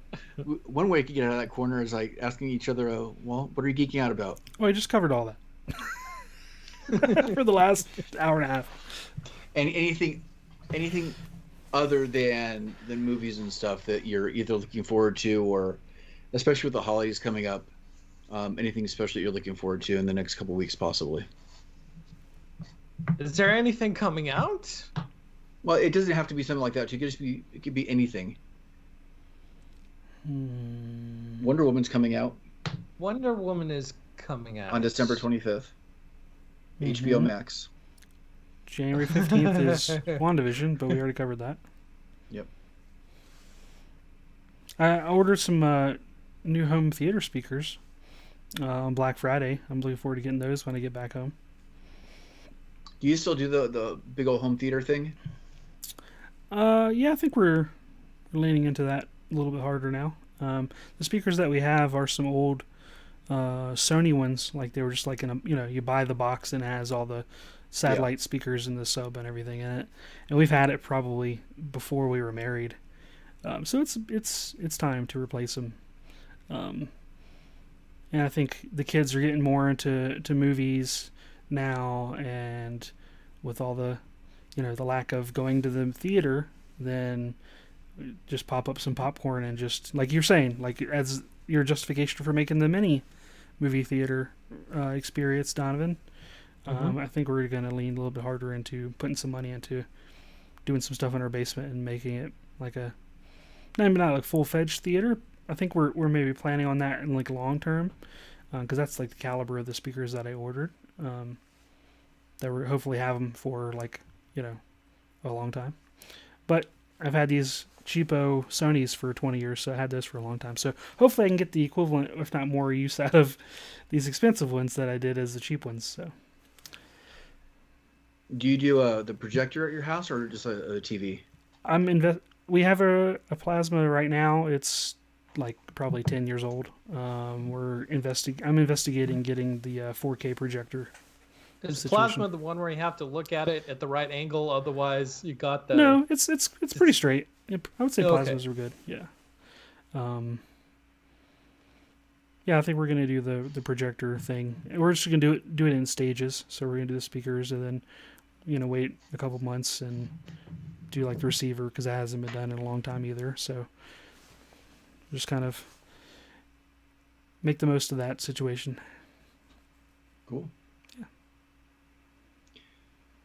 S2: one way to get out of that corner is like asking each other, well, what are you geeking out about?
S1: Oh, I just covered all that for the last hour and a half.
S2: And anything other than movies and stuff that you're either looking forward to, or especially with the holidays coming up, anything special that you're looking forward to in the next couple weeks, possibly?
S3: Is there anything coming out?
S2: Well, it doesn't have to be something like that. It could be anything. Wonder Woman's coming out
S3: Wonder Woman is coming out
S2: on December 25th. HBO Max.
S1: January 15th is WandaVision, but we already covered that.
S2: Yep.
S1: I ordered some new home theater speakers on Black Friday. I'm looking forward to getting those when I get back home.
S2: Do you still do the big old home theater thing?
S1: Yeah, I think we're leaning into that a little bit harder now. The speakers that we have are some old Sony ones. Like they were just like in a, you buy the box and it has all the satellite speakers and the sub and everything in it. And we've had it probably before we were married. So it's time to replace them. And I think the kids are getting more into movies now, and with all the the lack of going to the theater, then just pop up some popcorn and just, like you're saying, like as your justification for making the mini movie theater experience, Donovan. I think we're going to lean a little bit harder into putting some money into doing some stuff in our basement and making it like a maybe not like full-fledged theater. I think we're maybe planning on that in like long term, because that's like the caliber of the speakers that I ordered. That we're hopefully have them for like a long time. But I've had these cheapo Sonys for 20 years, so I had those for a long time. So hopefully I can get the equivalent, if not more, use out of these expensive ones that I did as the cheap ones. So.
S2: Do you do the projector at your house or just a TV?
S1: We have a plasma right now. It's like probably 10 years old. I'm investigating getting the 4K projector.
S3: Is
S1: situation.
S3: plasma the one where you have to look at it at the right angle? Otherwise, you got the.
S1: No, it's pretty straight. I would say
S3: Okay.
S1: plasmas are good. Yeah. Yeah, I think we're gonna do the projector thing. We're just gonna do it in stages. So we're gonna do the speakers and then, wait a couple months and do like the receiver, because that hasn't been done in a long time either. So just kind of make the most of that situation.
S2: Cool.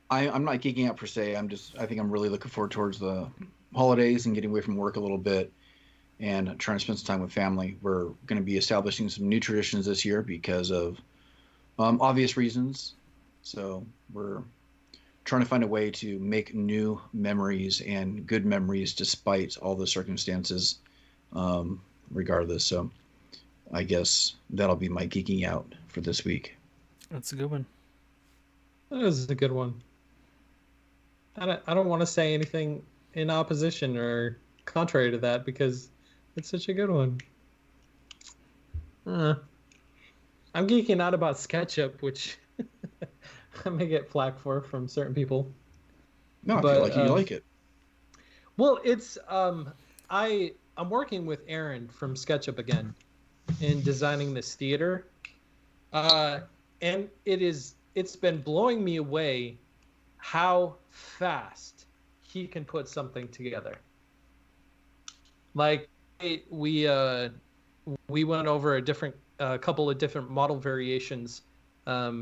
S2: I'm not geeking out per se. I think I'm really looking forward towards the holidays and getting away from work a little bit and trying to spend some time with family. We're going to be establishing some new traditions this year because of obvious reasons. So we're trying to find a way to make new memories and good memories despite all the circumstances, regardless. So I guess that'll be my geeking out for this week.
S1: That's a good one.
S3: That is a good one. I don't want to say anything in opposition or contrary to that because it's such a good one. I'm geeking out about SketchUp, which I may get flack for from certain people.
S2: No, I feel like you like it.
S3: Well, it's I'm working with Aaron from SketchUp again in designing this theater, and it's been blowing me away how fast he can put something together. Like we went over a couple of different model variations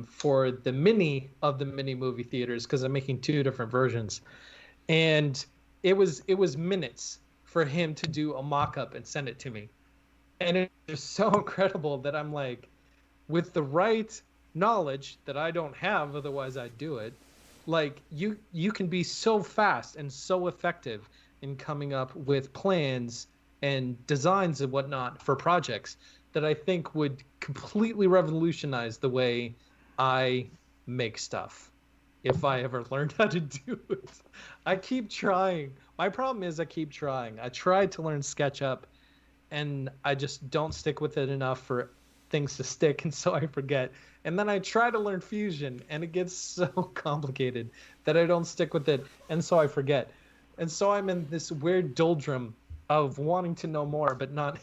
S3: for the mini movie theaters, because I'm making two different versions, and it was minutes for him to do a mock-up and send it to me, and it was so incredible that I'm like, with the right knowledge that I don't have, otherwise I'd do it. Like you can be so fast and so effective in coming up with plans and designs and whatnot for projects that I think would completely revolutionize the way I make stuff if I ever learned how to do it. I keep trying. My problem is I keep trying. I tried to learn SketchUp and I just don't stick with it enough for things to stick, and so I forget. And then I try to learn Fusion and it gets so complicated that I don't stick with it, and so I forget. And so I'm in this weird doldrum of wanting to know more but not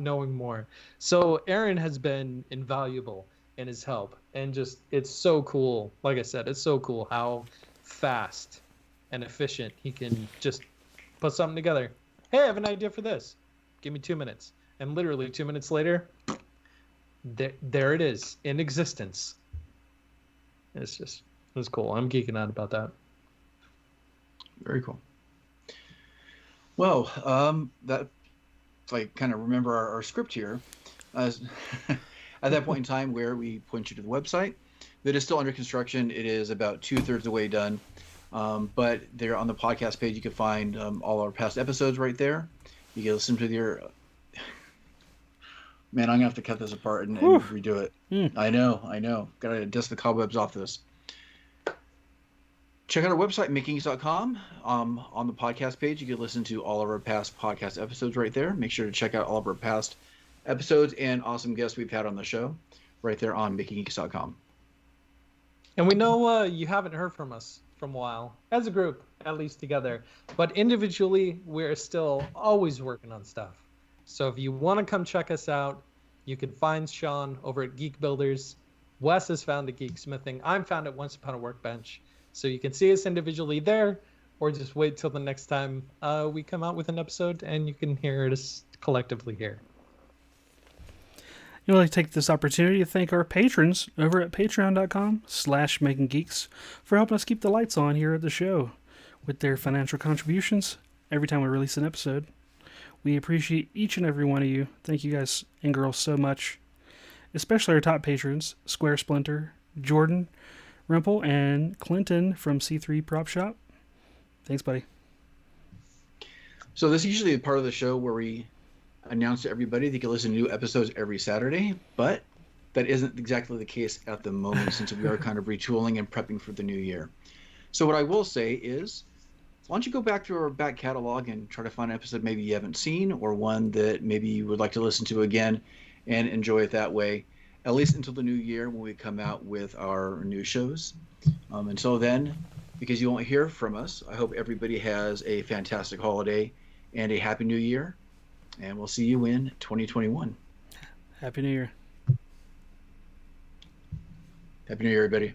S3: knowing more. So Aaron has been invaluable in his help, and just it's so cool. Like I said, it's so cool how fast and efficient he can just put something together. Hey, I have an idea for this. Give me 2 minutes. And literally 2 minutes later, there it is in existence. It's cool. I'm geeking out about that.
S2: Very cool. Well, that if I kind of remember our script here, at that point in time where we point you to the website, that is still under construction. It is about 2/3 of the way done. But there on the podcast page, you can find all our past episodes right there. You can listen to your. Man, I'm gonna have to cut this apart and redo it. I know. Gotta dust the cobwebs off this. Check out our website, MakingGeeks.com. On the podcast page, you can listen to all of our past podcast episodes right there. Make sure to check out all of our past episodes and awesome guests we've had on the show right there on MakingGeeks.com.
S3: And we know you haven't heard from us from a while, as a group, at least together. But individually, we're still always working on stuff. So if you want to come check us out, you can find Sean over at Geek Builders. Wes is found at Geek Smithing. I'm found at Once Upon a Workbench. So you can see us individually there, or just wait till the next time we come out with an episode and you can hear us collectively here.
S1: I'd like to take this opportunity to thank our patrons over at patreon.com/MakingGeeks for helping us keep the lights on here at the show with their financial contributions every time we release an episode. We appreciate each and every one of you. Thank you guys and girls so much. Especially our top patrons, Square Splinter, Jordan, Rimple, and Clinton from C3 Prop Shop. Thanks, buddy.
S2: So this is usually a part of the show where we announce to everybody they can listen to new episodes every Saturday, but that isn't exactly the case at the moment since we are kind of retooling and prepping for the new year. So what I will say is, why don't you go back to our back catalog and try to find an episode maybe you haven't seen, or one that maybe you would like to listen to again and enjoy it that way, at least until the new year when we come out with our new shows. Until then, because you won't hear from us, I hope everybody has a fantastic holiday and a happy new year, and we'll see you in 2021.
S1: Happy New Year.
S2: Happy New Year, everybody.